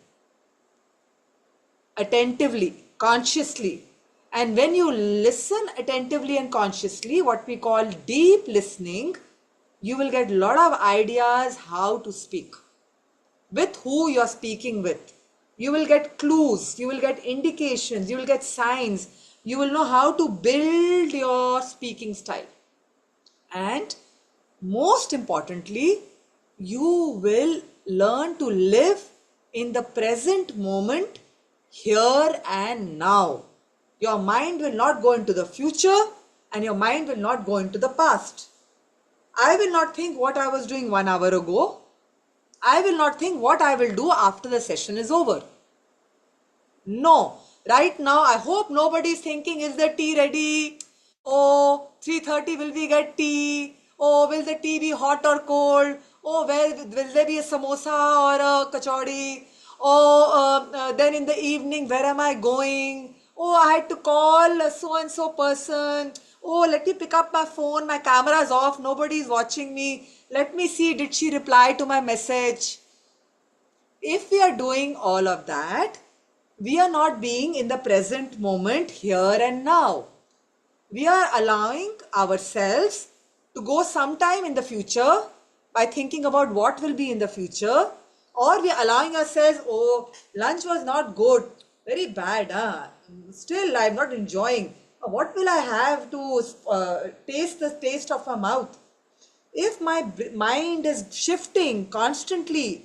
attentively, consciously. And when you listen attentively and consciously, what we call deep listening, you will get a lot of ideas how to speak, with who you are speaking with. You will get clues, you will get indications, you will get signs, you will know how to build your speaking style. And most importantly, you will learn to live in the present moment, here and now. Your mind will not go into the future and your mind will not go into the past. I will not think what I was doing 1 hour ago. I will not think what I will do after the session is over. No, right now I hope nobody is thinking, is the tea ready? Oh, 3:30 will we get tea? Oh, will the tea be hot or cold? Oh, will there be a samosa or a kachori? Oh, then in the evening, where am I going? Oh, I had to call a so and so person. Oh, let me pick up my phone. My camera is off. Nobody is watching me. Let me see, did she reply to my message? If we are doing all of that, we are not being in the present moment, here and now. We are allowing ourselves to go sometime in the future by thinking about what will be in the future, or we are allowing ourselves, oh, lunch was not good, very bad, huh? Still I'm not enjoying. What will I have to taste the taste of my mouth? If my mind is shifting constantly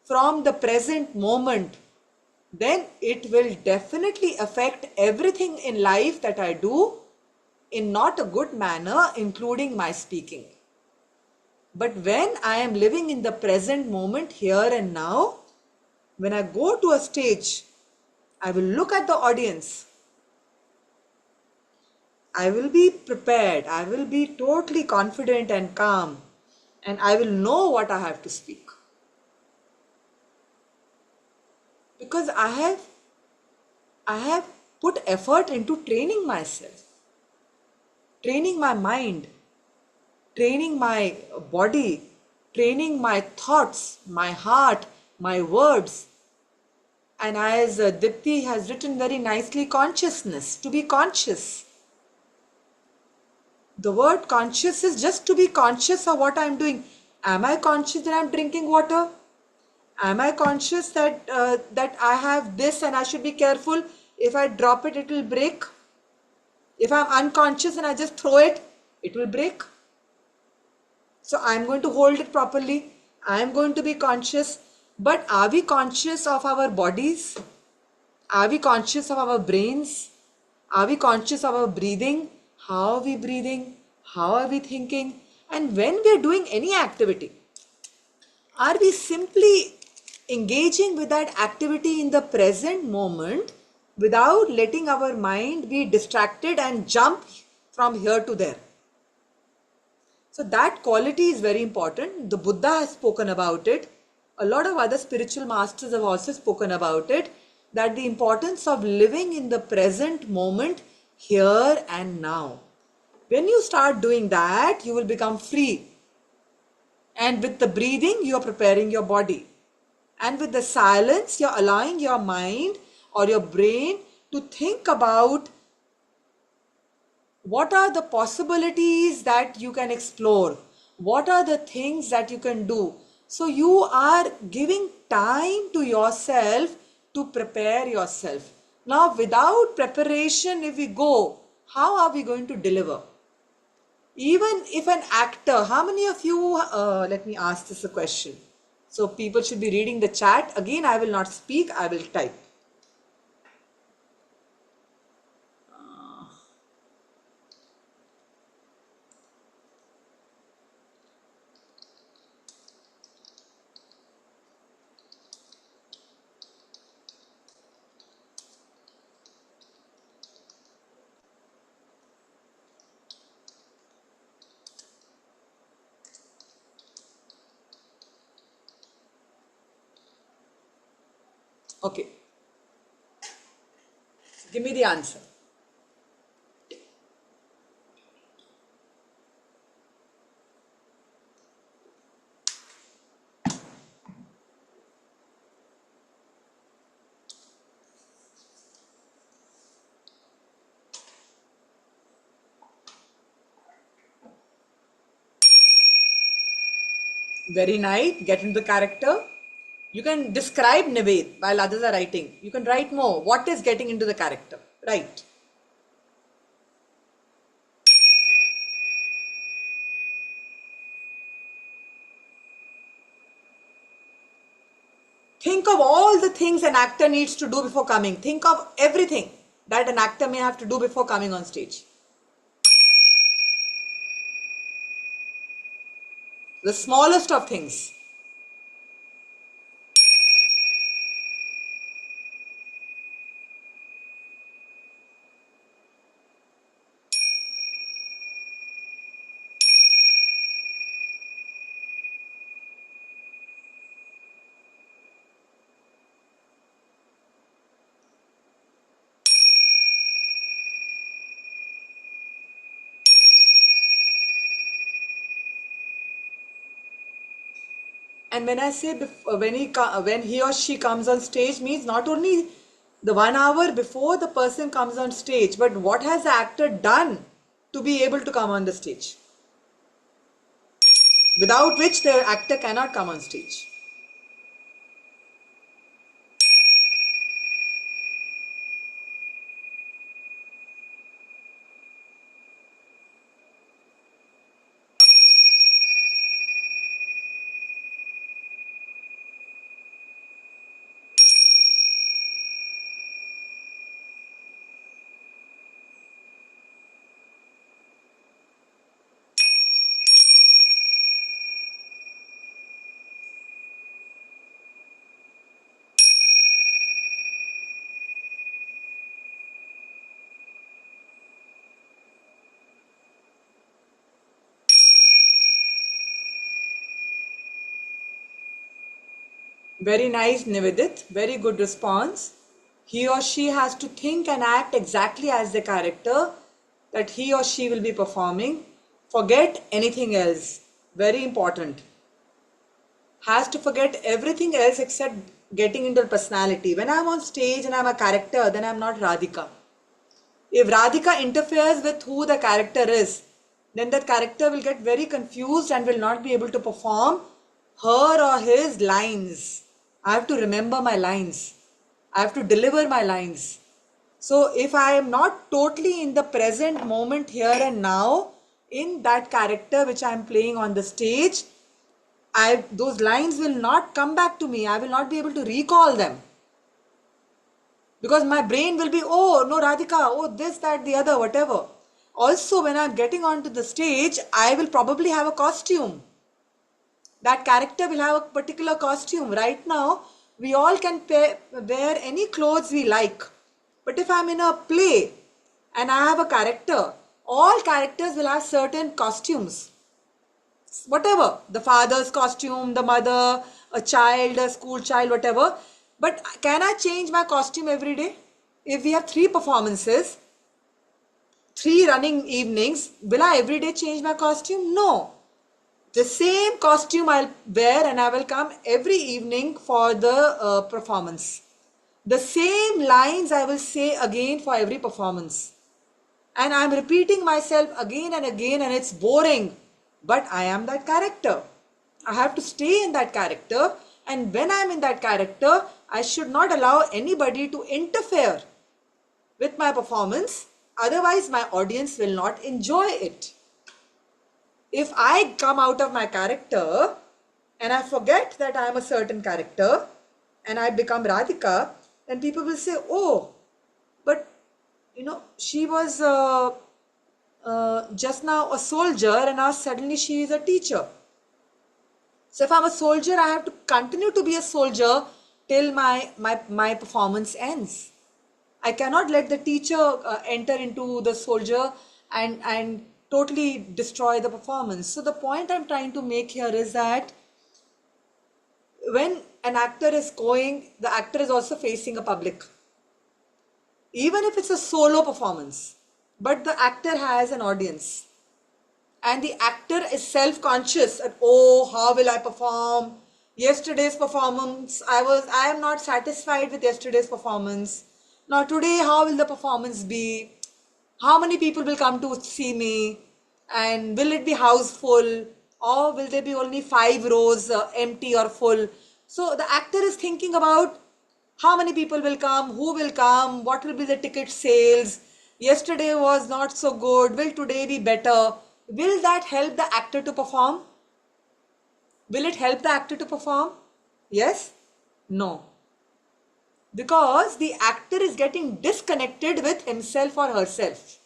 from the present moment, then it will definitely affect everything in life that I do in not a good manner, including my speaking. But when I am living in the present moment, here and now, when I go to a stage, I will look at the audience. I will be prepared. I will be totally confident and calm. And I will know what I have to speak. Because I have put effort into training myself, training my mind, training my body, training my thoughts, my heart, my words. And as Dipti has written very nicely, consciousness, to be conscious. The word conscious is just to be conscious of what I'm doing. Am I conscious that I'm drinking water? Am I conscious that I have this and I should be careful? If I drop it, it will break. If I'm unconscious and I just throw it, it will break. So I'm going to hold it properly. I'm going to be conscious. But are we conscious of our bodies? Are we conscious of our brains? Are we conscious of our breathing? How are we breathing? How are we thinking? And when we are doing any activity, are we simply engaging with that activity in the present moment without letting our mind be distracted and jump from here to there? So that quality is very important. The Buddha has spoken about it. A lot of other spiritual masters have also spoken about it, that the importance of living in the present moment, here and now. When you start doing that, you will become free. And with the breathing, you are preparing your body. And with the silence, you're allowing your mind or your brain to think about what are the possibilities that you can explore, what are the things that you can do. So you are giving time to yourself to prepare yourself. Now without preparation, if we go, how are we going to deliver? Even if an actor, how many of you, let me ask this a question. So people should be reading the chat. Again, I will not speak, I will type. Okay, give me the answer. Very nice. Get into the character. You can describe Nived while others are writing. You can write more. What is getting into the character? Right. Think of all the things an actor needs to do before coming. Think of everything that an actor may have to do before coming on stage. The smallest of things. And when I say when he or she comes on stage means not only the 1 hour before the person comes on stage, but what has the actor done to be able to come on the stage, without which the actor cannot come on stage. Very nice, Nivedit. Very good response. He or she has to think and act exactly as the character that he or she will be performing. Forget anything else. Very important. Has to forget everything else except getting into the personality. When I'm on stage and I'm a character, then I'm not Radhika. If Radhika interferes with who the character is, then that character will get very confused and will not be able to perform her or his lines. I have to remember my lines. I have to deliver my lines. So if I am not totally in the present moment here and now in that character which I am playing on the stage, those lines will not come back to me. I will not be able to recall them. Because my brain will be, oh, no, Radhika, oh, this, that, the other, whatever. Also, when I'm getting onto the stage, I will probably have a costume. That character will have a particular costume. Right now, we all can wear any clothes we like. But if I'm in a play and I have a character, all characters will have certain costumes. Whatever, the father's costume, the mother, a child, a school child, whatever. But can I change my costume every day? If we have 3 performances, 3 running evenings, will I every day change my costume? No. The same costume I'll wear and I will come every evening for the performance. The same lines I will say again for every performance. And I'm repeating myself again and again and it's boring. But I am that character. I have to stay in that character. And when I'm in that character, I should not allow anybody to interfere with my performance. Otherwise, my audience will not enjoy it. If I come out of my character and I forget that I am a certain character and I become Radhika, then people will say, oh, but she was just now a soldier and now suddenly she is a teacher. So if I'm a soldier, I have to continue to be a soldier till my performance ends. I cannot let the teacher enter into the soldier and totally destroy the performance. So the point I'm trying to make here is that when an actor is going, the actor is also facing a public. Even if it's a solo performance, but the actor has an audience. And the actor is self-conscious that, oh, how will I perform? Yesterday's performance, I am not satisfied with yesterday's performance. Now today, how will the performance be? How many people will come to see me? And will it be house full? Or will there be only 5 rows empty or full? So the actor is thinking about how many people will come, who will come, what will be the ticket sales. Yesterday was not so good, will today be better? Will that help the actor to perform? Will it help the actor to perform? Yes? No. Because the actor is getting disconnected with himself or herself.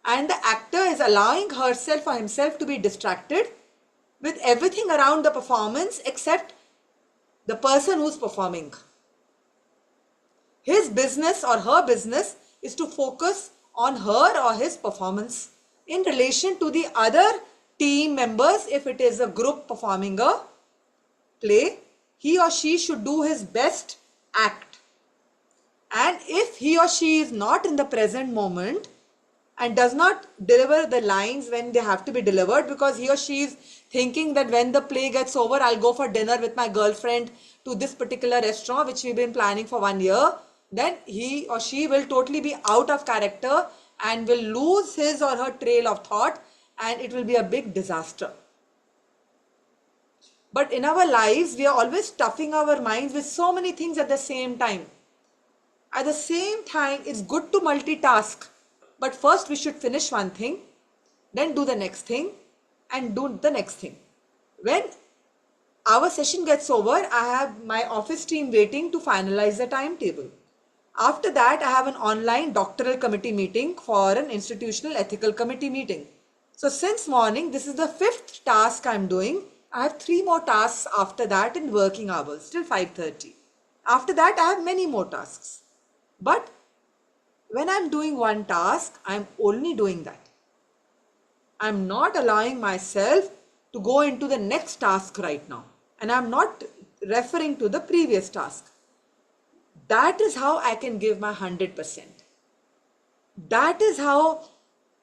And the actor is allowing herself or himself to be distracted with everything around the performance except the person who's performing. His business or her business is to focus on her or his performance in relation to the other team members. If it is a group performing a play, he or she should do his best act. And if he or she is not in the present moment and does not deliver the lines when they have to be delivered, because he or she is thinking that when the play gets over, I'll go for dinner with my girlfriend to this particular restaurant which we've been planning for 1 year, then he or she will totally be out of character and will lose his or her trail of thought, and it will be a big disaster. But in our lives, we are always stuffing our minds with so many things at the same time. At the same time, it's good to multitask. But first we should finish one thing, then do the next thing, and do the next thing. When our session gets over, I have my office team waiting to finalize the timetable. After that, I have an online doctoral committee meeting for an institutional ethical committee meeting. So since morning, this is the 5th task I'm doing. I have 3 more tasks after that in working hours till 5:30. After that, I have many more tasks. But when I'm doing one task, I'm only doing that. I'm not allowing myself to go into the next task right now. And I'm not referring to the previous task. That is how I can give my 100%. That is how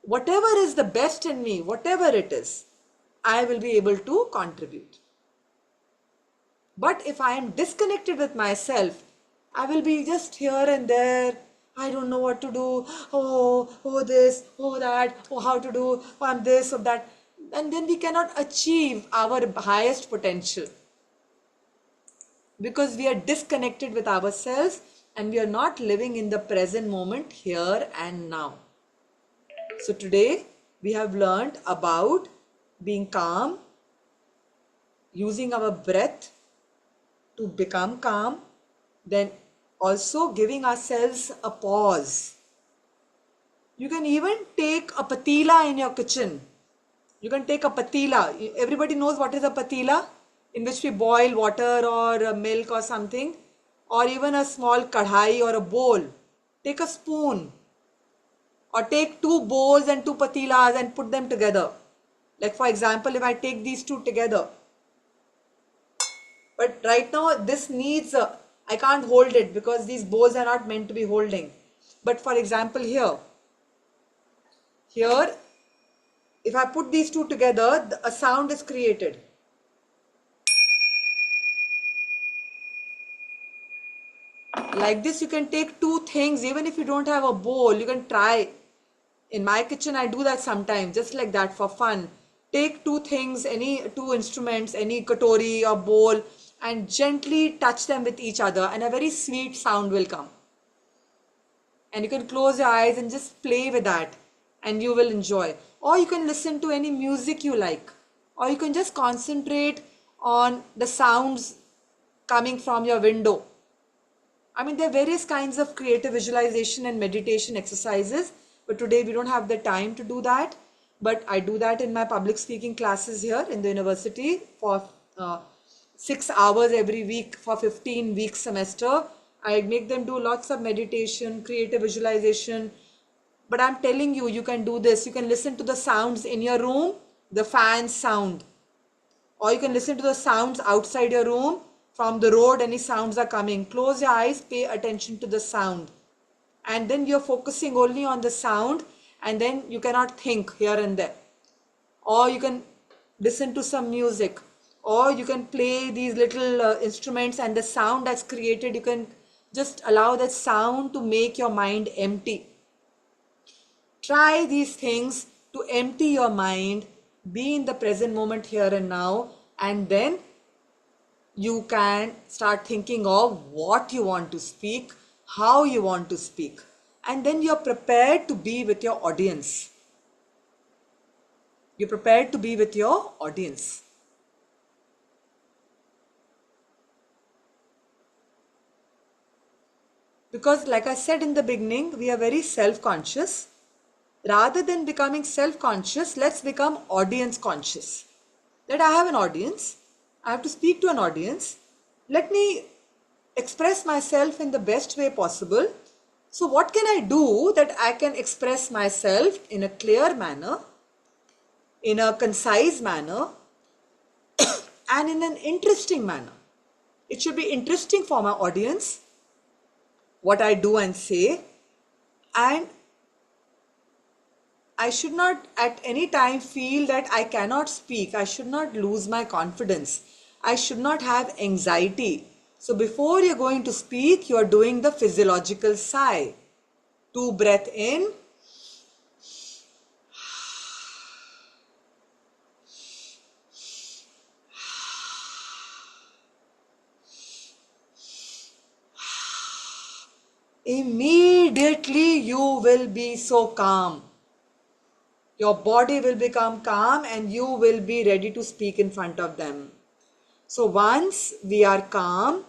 whatever is the best in me, whatever it is, I will be able to contribute. But if I am disconnected with myself, I will be just here and there. I don't know what to do. Oh, this, oh, that, oh, how to do, oh, I'm this, or that. And then we cannot achieve our highest potential because we are disconnected with ourselves and we are not living in the present moment here and now. So today we have learned about being calm, using our breath to become calm, then also giving ourselves a pause. You can even take a patila in your kitchen. You can take a patila. Everybody knows what is a patila, in which we boil water or milk or something, or even a small kadhai or a bowl. Take a spoon or take 2 bowls and 2 patilas and put them together. Like for example, if I take these 2 together, but right now this needs I can't hold it because these bowls are not meant to be holding. But for example, here, if I put these 2 together, a sound is created. Like this, you can take 2 things, even if you don't have a bowl, you can try. In my kitchen, I do that sometimes, just like that for fun. Take 2 things, any 2 instruments, any katori or bowl, and gently touch them with each other, and a very sweet sound will come. And you can close your eyes and just play with that, and you will enjoy. Or you can listen to any music you like, or you can just concentrate on the sounds coming from your window. I mean, there are various kinds of creative visualization and meditation exercises, but today we don't have the time to do that. But I do that in my public speaking classes here in the university for 6 hours every week for 15 weeks semester. I make them do lots of meditation, creative visualization. But I'm telling you, you can do this. You can listen to the sounds in your room, the fan sound. Or you can listen to the sounds outside your room, from the road, any sounds are coming. Close your eyes, pay attention to the sound. And then you're focusing only on the sound, and then you cannot think here and there. Or you can listen to some music, or you can play these little instruments, and the sound that's created, you can just allow that sound to make your mind empty. Try these things to empty your mind, be in the present moment here and now, and then you can start thinking of what you want to speak, how you want to speak, and then you're prepared to be with your audience. You're prepared to be with your audience. Because, like I said in the beginning, we are very self-conscious. Rather than becoming self-conscious, let's become audience conscious. That I have an audience, I have to speak to an audience. Let me express myself in the best way possible. So what can I do that I can express myself in a clear manner, in a concise manner, and in an interesting manner? It should be interesting for my audience, what I do and say, and I should not at any time feel that I cannot speak. I should not lose my confidence. I should not have anxiety. So before you're going to speak, you are doing the physiological sigh. 2 breath in. Immediately you will be so calm. Your body will become calm and you will be ready to speak in front of them. So once we are calm,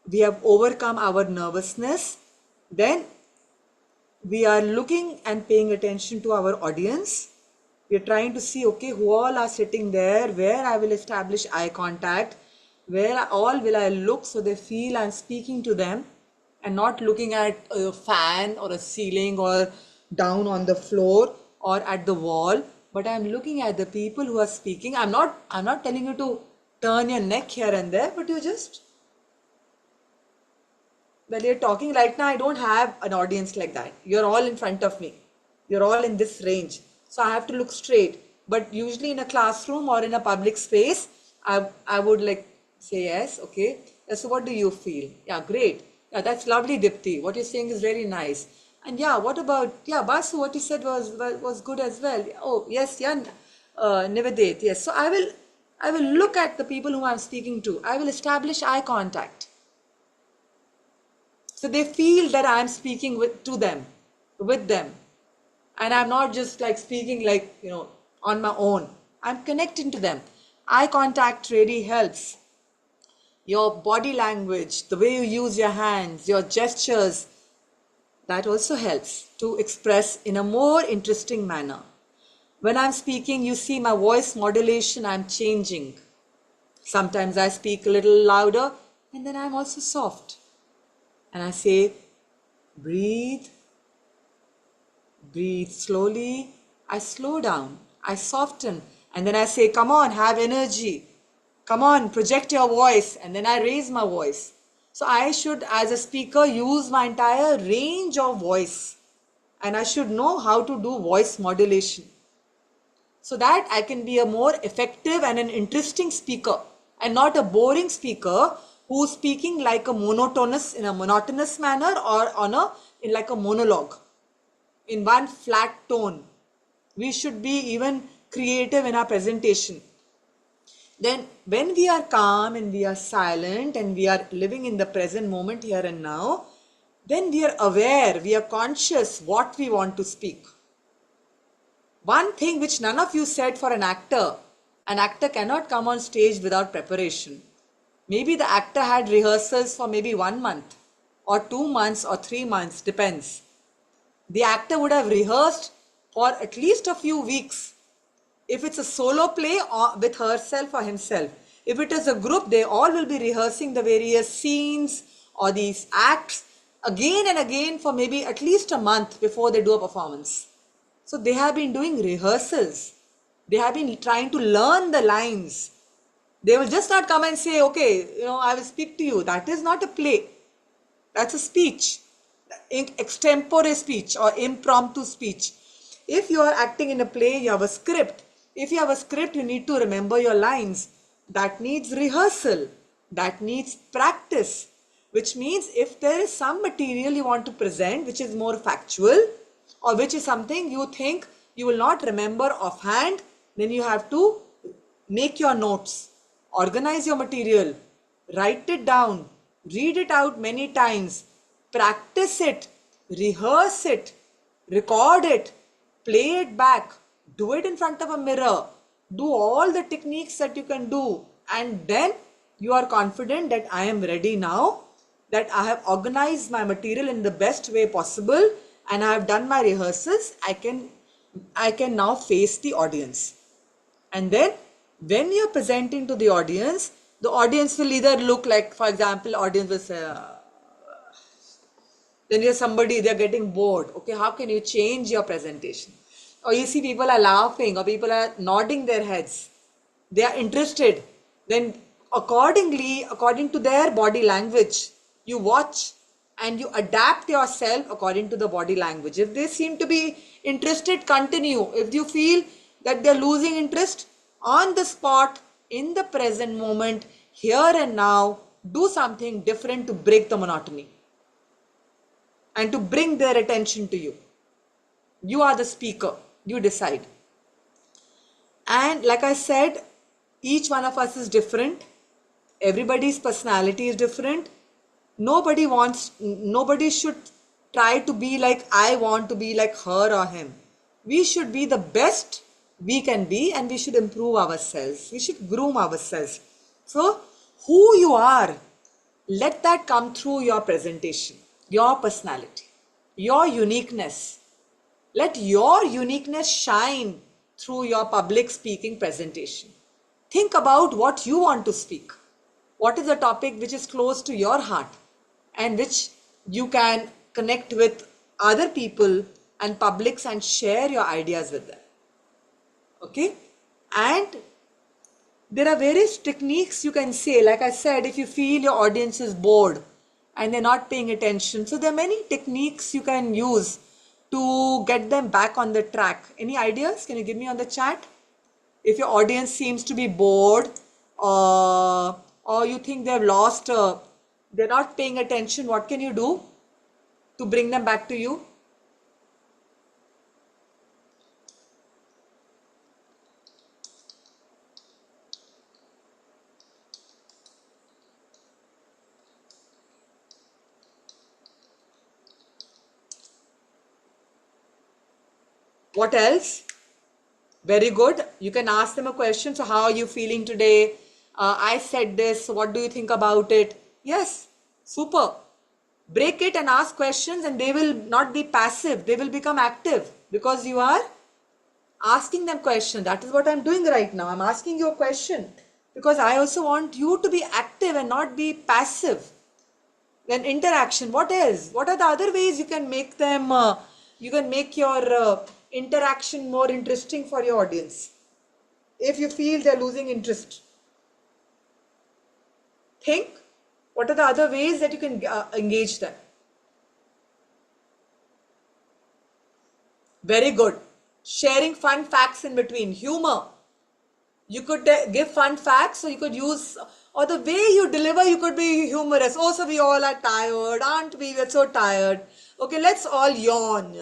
we have overcome our nervousness, then we are looking and paying attention to our audience. We are trying to see, okay, who all are sitting there, where I will establish eye contact, where all will I look so they feel I'm speaking to them and not looking at a fan or a ceiling or down on the floor or at the wall, but I'm looking at the people who are speaking. I'm not telling you to turn your neck here and there, but you just, well, you're talking right now, I don't have an audience like that. You're all in front of me. You're all in this range. So I have to look straight. But usually in a classroom or in a public space, I would like say, yes, okay. So what do you feel? Yeah, great. Yeah, that's lovely, Dipti. What you're saying is very nice. And yeah, what about, yeah, Basu, what you said was good as well. Oh, yes, yeah, Nivedit, yes. So I will look at the people whom I'm speaking to. I will establish eye contact. So they feel that I'm speaking with them. And I'm not just like speaking like, on my own. I'm connecting to them. Eye contact really helps. Your body language, the way you use your hands, your gestures, that also helps to express in a more interesting manner. When I'm speaking, you see my voice modulation, I'm changing. Sometimes I speak a little louder and then I'm also soft. And I say, breathe, breathe slowly. I slow down, I soften. And then I say, come on, have energy. Come on, project your voice. And then I raise my voice. So I should, as a speaker, use my entire range of voice. And I should know how to do voice modulation, so that I can be a more effective and an interesting speaker, and not a boring speaker who's speaking like a monotonous manner, or in like a monologue, in one flat tone. We should be even creative in our presentation. Then when we are calm and we are silent and we are living in the present moment here and now, then we are aware, we are conscious what we want to speak. One thing which none of you said for an actor cannot come on stage without preparation. Maybe the actor had rehearsals for maybe 1 month or 2 months or 3 months, depends. The actor would have rehearsed for at least a few weeks. If it's a solo play or with herself or himself. If it is a group, they all will be rehearsing the various scenes or these acts again and again for maybe at least a month before they do a performance. So they have been doing rehearsals. They have been trying to learn the lines. They will just not come and say, okay, I will speak to you. That is not a play. That's a speech, extempore speech or impromptu speech. If you are acting in a play, you have a script. If you have a script, you need to remember your lines. That needs rehearsal. That needs practice. Which means if there is some material you want to present which is more factual or which is something you think you will not remember offhand, then you have to make your notes, organize your material, write it down, read it out many times, practice it, rehearse it, record it, play it back, do it in front of a mirror, do all the techniques that you can do, and then you are confident that I am ready now, that I have organized my material in the best way possible and I have done my rehearsals. I can now face the audience. And then when you're presenting to the audience will either look like, for example, audience will say, then you're somebody, they're getting bored. Okay, how can you change your presentation? Or you see people are laughing or people are nodding their heads. They are interested. Then accordingly, according to their body language, you watch and you adapt yourself according to the body language. If they seem to be interested, continue. If you feel that they're losing interest, on the spot, in the present moment, here and now, do something different to break the monotony and to bring their attention to you. You are the speaker, you decide. And like I said, each one of us is different. Everybody's personality is different. Nobody should try to be like, I want to be like her or him. We should be the best we can be and we should improve ourselves. We should groom ourselves. So, who you are, let that come through your presentation, your personality, your uniqueness. Let your uniqueness shine through your public speaking presentation. Think about what you want to speak. What is the topic which is close to your heart and which you can connect with other people and publics and share your ideas with them. Okay? And there are various techniques you can say. Like I said, if you feel your audience is bored and they're not paying attention, so there are many techniques you can use to get them back on the track. Any ideas? Can you give me on the chat? If your audience seems to be bored or you think they've lost, they're not paying attention, what can you do to bring them back to you? What else? Very good. You can ask them a question. So, how are you feeling today? I said this. What do you think about it? Yes, super. Break it and ask questions, and they will not be passive. They will become active because you are asking them questions. That is what I'm doing right now. I'm asking you a question because I also want you to be active and not be passive. Then interaction. What else? What are the other ways you can make them? You can make your interaction more interesting for your audience. If you feel they're losing interest, think what are the other ways that you can engage them. Very good. Sharing fun facts in between, humor. You could give fun facts, so you could use, or the way you deliver, you could be humorous. Oh, so we all are tired, aren't we? We're so tired. Okay, let's all yawn.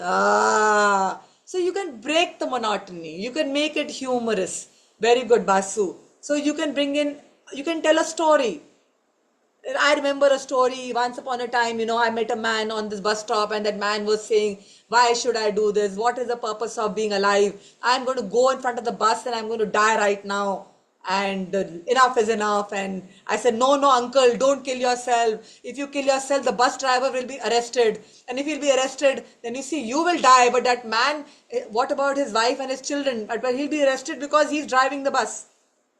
So you can break the monotony. You can make it humorous. Very good, Basu. So you can bring in, you can tell a story. I remember a story once upon a time, I met a man on this bus stop and that man was saying, why should I do this? What is the purpose of being alive? I'm going to go in front of the bus and I'm going to die right now. And enough is enough. And I said, no, uncle, don't kill yourself. If you kill yourself, the bus driver will be arrested. And if he'll be arrested, then you see, you will die. But that man, what about his wife and his children? But he'll be arrested because he's driving the bus.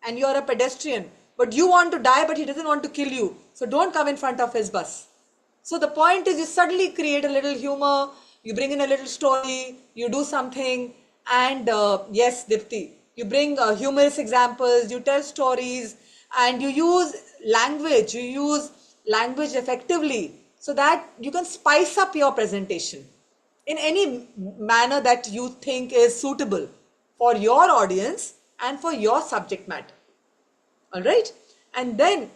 And you're a pedestrian. But you want to die, but he doesn't want to kill you. So don't come in front of his bus. So the point is you suddenly create a little humor, you bring in a little story, you do something, and yes, Dipti, you bring humorous examples, you tell stories, and you use language effectively so that you can spice up your presentation in any manner that you think is suitable for your audience and for your subject matter. All right. And then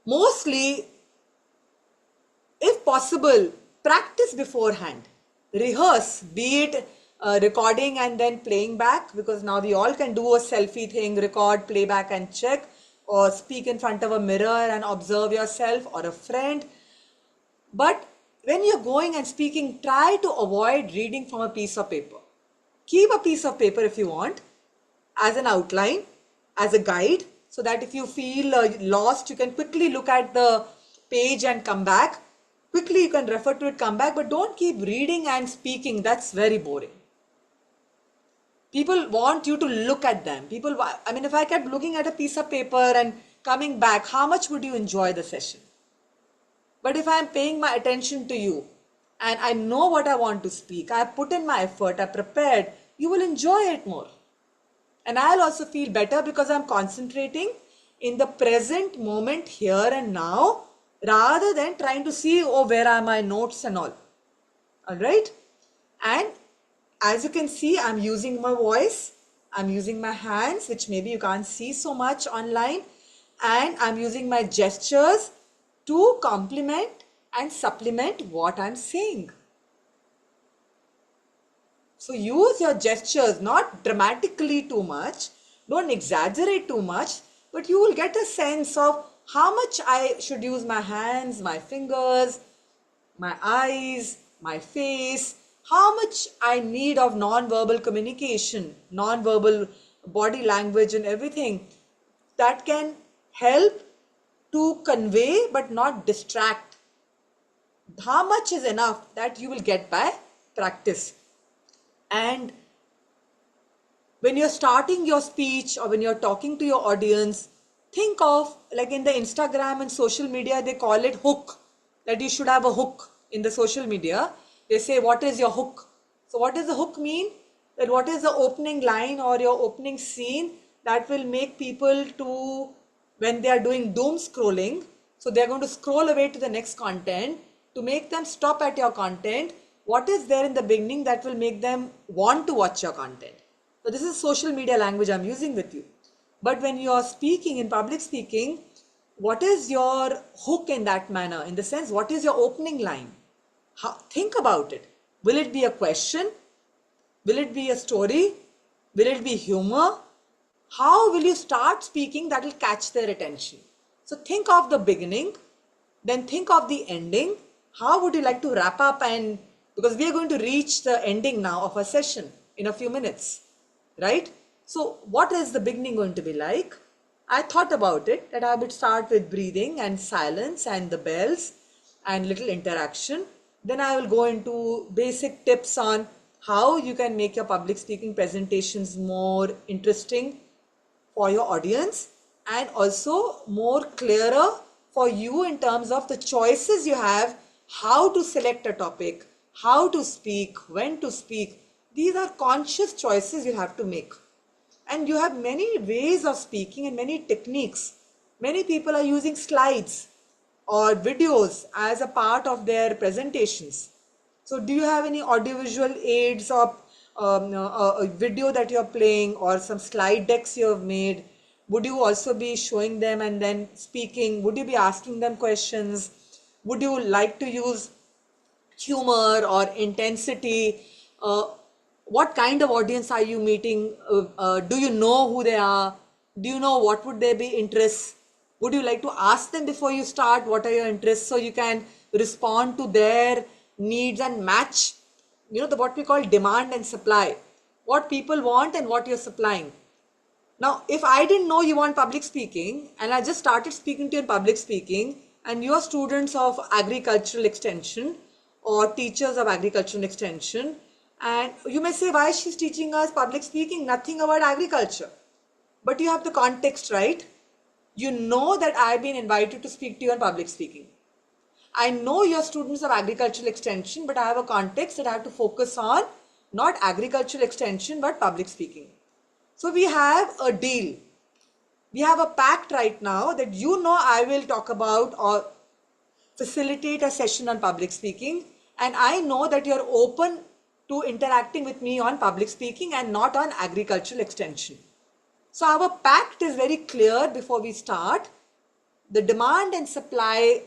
mostly, if possible, practice beforehand. Rehearse, be it recording and then playing back, because now we all can do a selfie thing, record, play back and check, or speak in front of a mirror and observe yourself or a friend. But when you're going and speaking, try to avoid reading from a piece of paper. Keep a piece of paper if you want as an outline, as a guide, so that if you feel lost, you can quickly look at the page and come back. Quickly you can refer to it, come back, but don't keep reading and speaking. That's very boring. People want you to look at them. I mean, if I kept looking at a piece of paper and coming back, how much would you enjoy the session? But if I am paying my attention to you and I know what I want to speak, I put in my effort, I prepared, you will enjoy it more. And I'll also feel better because I'm concentrating in the present moment here and now rather than trying to see, oh, where are my notes and all. All right. And as you can see, I'm using my voice, I'm using my hands, which maybe you can't see so much online, and I'm using my gestures to complement and supplement what I'm saying. So use your gestures, not dramatically too much, don't exaggerate too much, but you will get a sense of how much I should use my hands, my fingers, my eyes, my face, how much I need of non-verbal communication, non-verbal body language and everything that can help to convey but not distract. How much is enough that you will get by practice. And when you're starting your speech or when you're talking to your audience, think of, like in the Instagram and social media, they call it hook, that you should have a hook in the social media. They say, what is your hook? So what does the hook mean? That what is the opening line or your opening scene that will make people to, when they are doing doom scrolling, so they're going to scroll away to the next content, to make them stop at your content. What is there in the beginning that will make them want to watch your content? So this is social media language I'm using with you. But when you are speaking in public speaking, what is your hook in that manner? In the sense, what is your opening line? Think about it. Will it be a question? Will it be a story? Will it be humor? How will you start speaking that will catch their attention? So think of the beginning, then think of the ending. How would you like to wrap up? And because we are going to reach the ending now of our session in a few minutes, right? So what is the beginning going to be like? I thought about it, that I would start with breathing and silence and the bells and little interaction. Then I will go into basic tips on how you can make your public speaking presentations more interesting for your audience and also more clearer for you in terms of the choices you have, how to select a topic, how to speak, when to speak. These are conscious choices you have to make. And you have many ways of speaking and many techniques. Many people are using slides or videos as a part of their presentations. So do you have any audiovisual aids or a video that you're playing or some slide decks you have made? Would you also be showing them and then speaking? Would you be asking them questions? Would you like to use humor or intensity? What kind of audience are you meeting? Do you know who they are? Do you know what would their be interests? Would you like to ask them before you start what are your interests, so you can respond to their needs and match, what we call demand and supply, what people want and what you're supplying. Now, if I didn't know you want public speaking and I just started speaking to you in public speaking and you're students of agricultural extension or teachers of agricultural extension, and you may say, why she's teaching us public speaking, nothing about agriculture. But you have the context, right? You know that I've been invited to speak to you on public speaking. I know you're students of agricultural extension, but I have a context that I have to focus on, not agricultural extension, but public speaking. So we have a deal. We have a pact right now that I will talk about or facilitate a session on public speaking, and I know that you're open to interacting with me on public speaking and not on agricultural extension. So our pact is very clear before we start. The demand and supply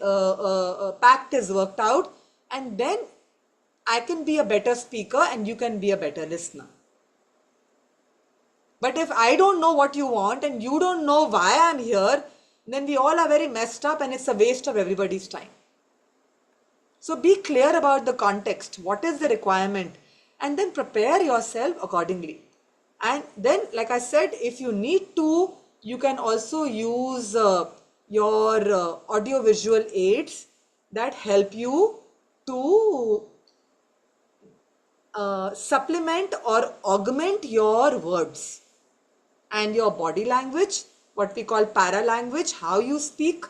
pact is worked out, and then I can be a better speaker and you can be a better listener. But if I don't know what you want and you don't know why I'm here, then we all are very messed up and it's a waste of everybody's time. So be clear about the context. What is the requirement? And then prepare yourself accordingly. And then, like I said, if you need to, you can also use your audio-visual aids that help you to supplement or augment your words and your body language, what we call para language, how you speak,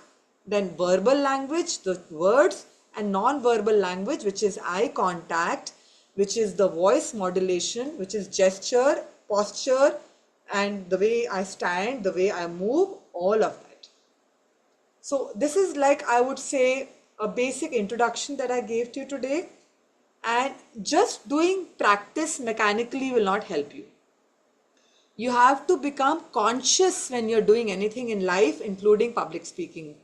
then verbal language, the words, and non-verbal language, which is eye contact, which is the voice modulation, which is gesture, posture, and the way I stand, the way I move, all of that. So this is, like, I would say, a basic introduction that I gave to you today. And just doing practice mechanically will not help you. You have to become conscious when you're doing anything in life, including public speaking.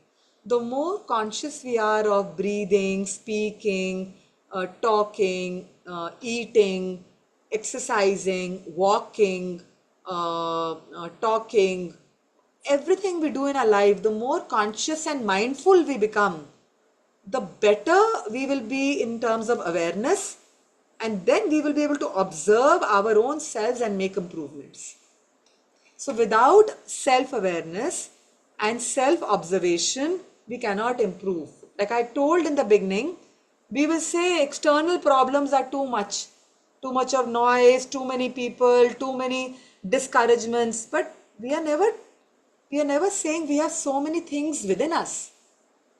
The more conscious we are of breathing, speaking, talking, eating, exercising, walking, talking, everything we do in our life, the more conscious and mindful we become, the better we will be in terms of awareness, and then we will be able to observe our own selves and make improvements. So without self-awareness and self-observation, we cannot improve. Like I told in the beginning, we will say external problems are too much of noise, too many people, too many discouragements, but we are never saying we have so many things within us.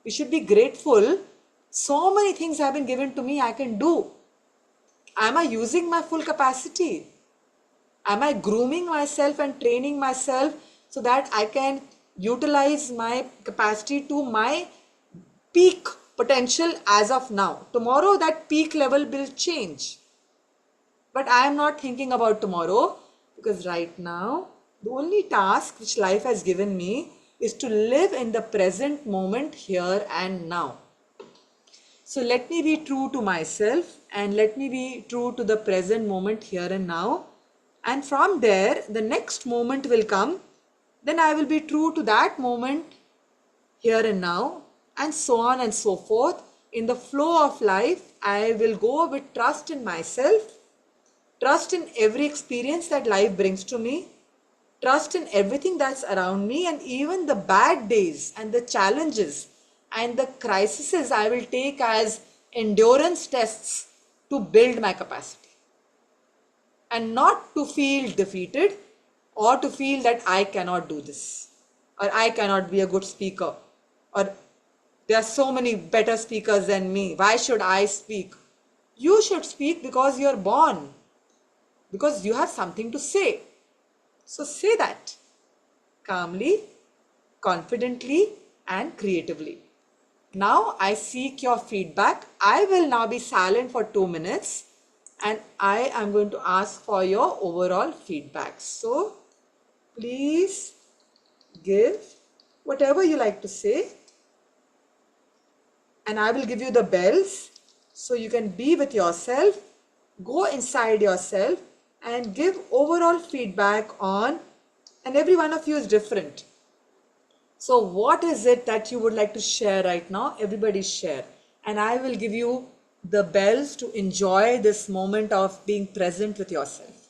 We should be grateful. So many things have been given to me, I can do. Am I using my full capacity? Am I grooming myself and training myself so that I can utilize my capacity to my peak potential as of now? Tomorrow, that peak level will change. But I am not thinking about tomorrow, because right now, the only task which life has given me is to live in the present moment, here and now. So let me be true to myself and let me be true to the present moment, here and now. And from there, the next moment will come. Then I will be true to that moment, here and now, and so on and so forth. In the flow of life, I will go with trust in myself, trust in every experience that life brings to me, trust in everything that's around me, and even the bad days and the challenges and the crises I will take as endurance tests to build my capacity. And not to feel defeated or to feel that I cannot do this or I cannot be a good speaker or there are so many better speakers than me. Why should I speak? You should speak because you're born, because you have something to say. So say that calmly, confidently, and creatively. Now I seek your feedback. I will now be silent for 2 minutes and I am going to ask for your overall feedback. So please give whatever you like to say, and I will give you the bells so you can be with yourself, go inside yourself and give overall feedback on, and every one of you is different. So what is it that you would like to share right now? Everybody share. And I will give you the bells to enjoy this moment of being present with yourself.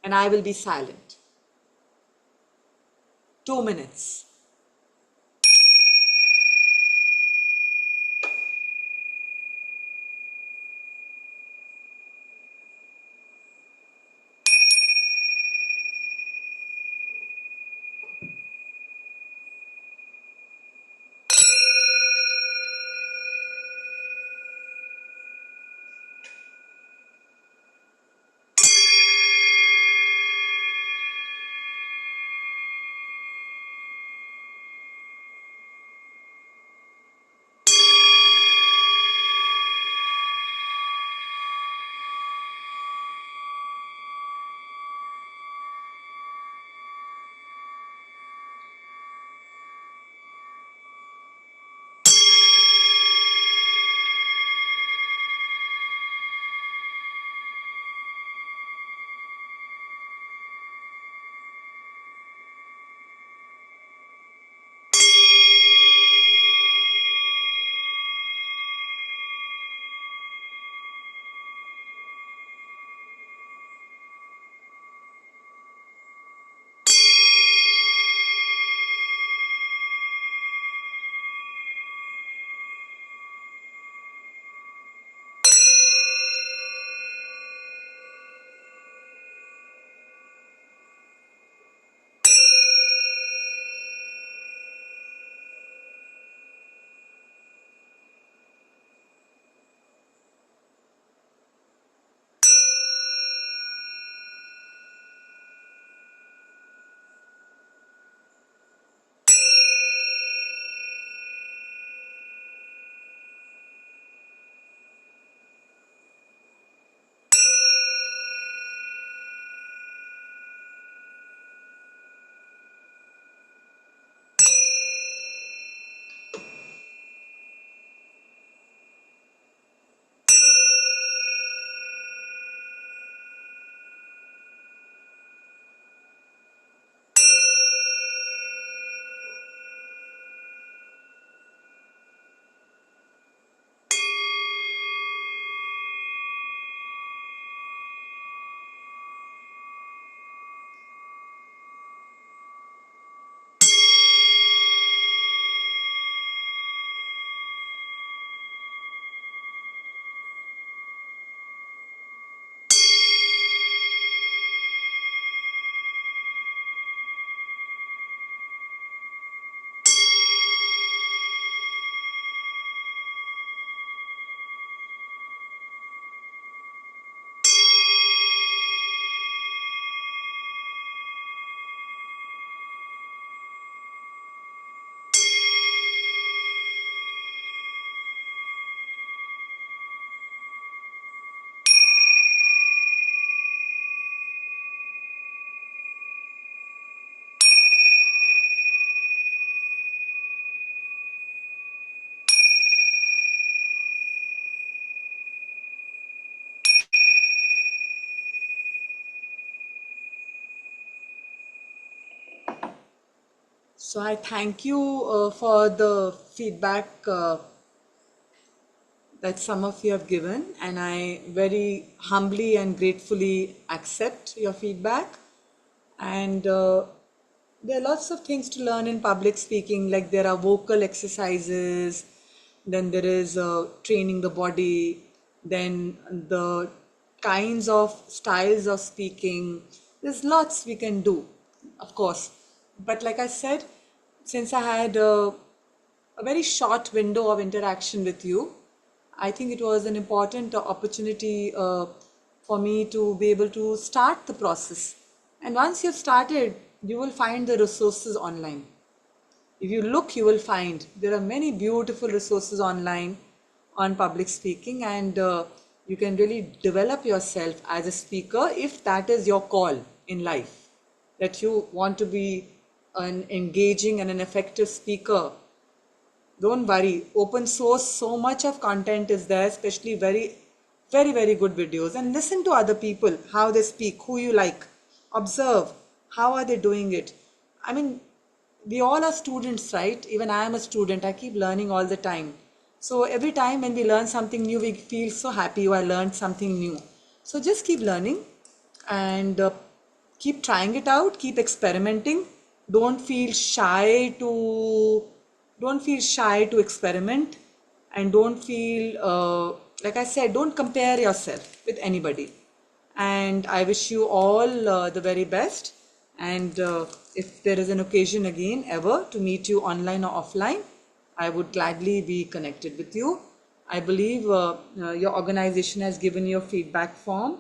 And I will be silent. 2 minutes. So I thank you for the feedback that some of you have given, and I very humbly and gratefully accept your feedback. And there are lots of things to learn in public speaking, like there are vocal exercises, then there is training the body, then the kinds of styles of speaking. There's lots we can do, of course. But like I said, since I had a very short window of interaction with you, I think it was an important opportunity for me to be able to start the process. And once you've started, you will find the resources online. If you look, you will find there are many beautiful resources online on public speaking, and you can really develop yourself as a speaker if that is your call in life, that you want to be an engaging and an effective speaker. Don't worry, open source, so much of content is there, especially very good videos. And listen to other people, how they speak, who you like. Observe, how are they doing it? I mean, we all are students, right? Even I am a student, I keep learning all the time. So every time when we learn something new, we feel so happy, oh, I learned something new. So just keep learning and keep trying it out, keep experimenting. Don't feel shy to experiment, and don't feel like I said, don't compare yourself with anybody. And I wish you all the very best. And if there is an occasion again ever to meet you online or offline, I would gladly be connected with you. I believe your organization has given you a feedback form,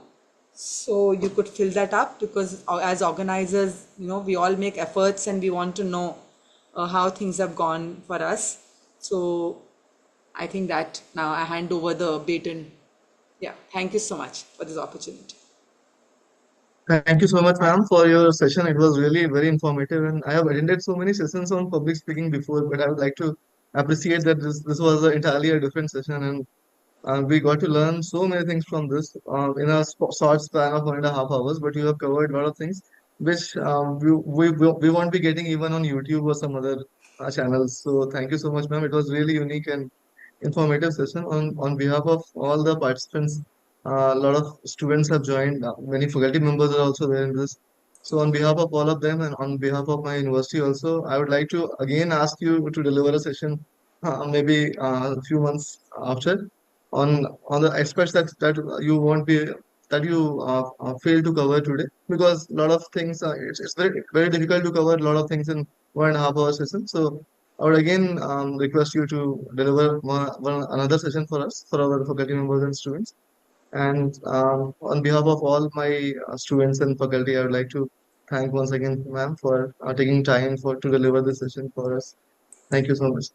so you could fill that up, because as organizers, we all make efforts and we want to know how things have gone for us. So I think that now I hand over the baton. Yeah, thank you so much for this opportunity. Thank you so much, ma'am, for your session. It was really very informative, and I have attended so many sessions on public speaking before, but I would like to appreciate that this was entirely a different session, and we got to learn so many things from this in a short span of 1.5 hours. But you have covered a lot of things which we won't be getting even on YouTube or some other channels. So thank you so much, ma'am. It was really unique and informative session. On behalf of all the participants, a lot of students have joined. Many faculty members are also there in this. So on behalf of all of them and on behalf of my university also, I would like to again ask you to deliver a session maybe a few months after on the aspects that you won't be that you fail to cover today, because a lot of things it's very difficult to cover a lot of things in 1.5 hour session. So I would again request you to deliver another session for us, for our faculty members and students. And on behalf of all my students and faculty, I would like to thank once again, ma'am, for taking time for to deliver this session for us. Thank you so much.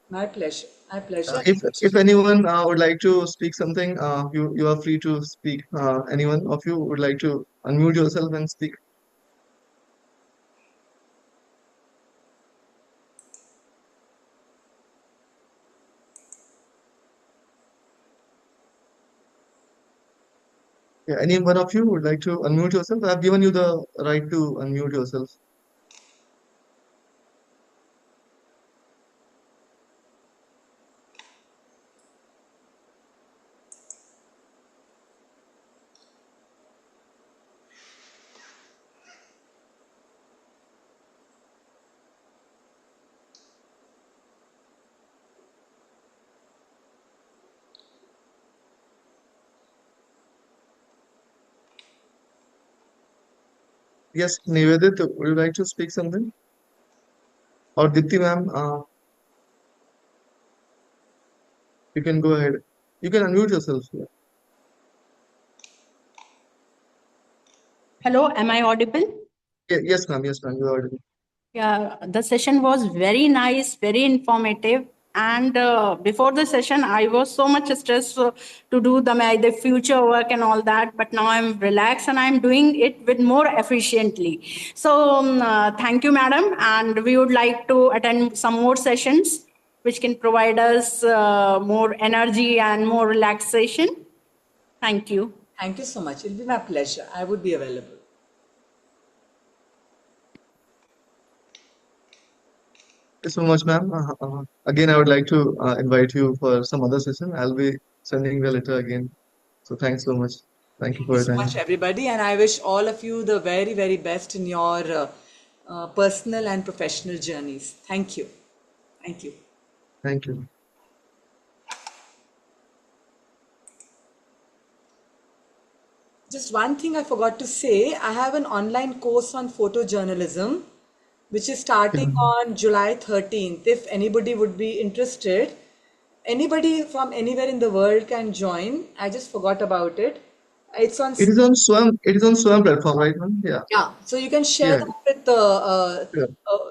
My pleasure. My pleasure. If anyone would like to speak something, you are free to speak. Anyone of you would like to unmute yourself and speak? Yeah, any one of you would like to unmute yourself? I have given you the right to unmute yourself. Yes, Nivedit, would you like to speak something? Or Dipti ma'am, you can go ahead. You can unmute yourself. Yeah. Hello, am I audible? Yes, ma'am. Yes, ma'am. You are audible. Yeah, the session was very nice, very informative. And before the session, I was so much stressed to do the future work and all that. But now I'm relaxed and I'm doing it with more efficiently. So thank you, madam. And we would like to attend some more sessions, which can provide us more energy and more relaxation. Thank you. Thank you so much. It'll be my pleasure. I would be available. you so much, ma'am. Again, I would like to invite you for some other session. I'll be sending the letter again. So thanks so much. Thank you Thank for you your so much, time. everybody, and I wish all of you the very, very best in your personal and professional journeys. Thank you. Thank you. Thank you. Just one thing I forgot to say, I have an online course on photojournalism, which is Okay, starting ma'am. on July 13th. If anybody would be interested, anybody from anywhere in the world can join. I just forgot about it. It's on, It is on Swam. It is on Swam platform, right, ma'am? Yeah. yeah, so you can share Yeah. that with Yeah.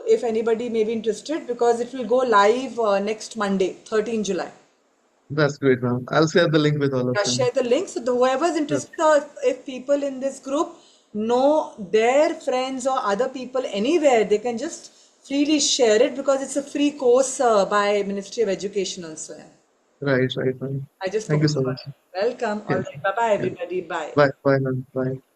if anybody may be interested because it will go live next Monday, 13 July. That's great, ma'am. I'll share the link with all of Yeah, them. share the link. So whoever's Yeah. interested, or if people in this group know their friends or other people anywhere, they can just freely share it because it's a free course by Ministry of Education also. Yeah. Right, right, ma'am. I just Thank you forgot so about much. it. Welcome. All Yes. right. Bye bye, Yeah. everybody. Bye. Bye, bye, ma'am. Bye.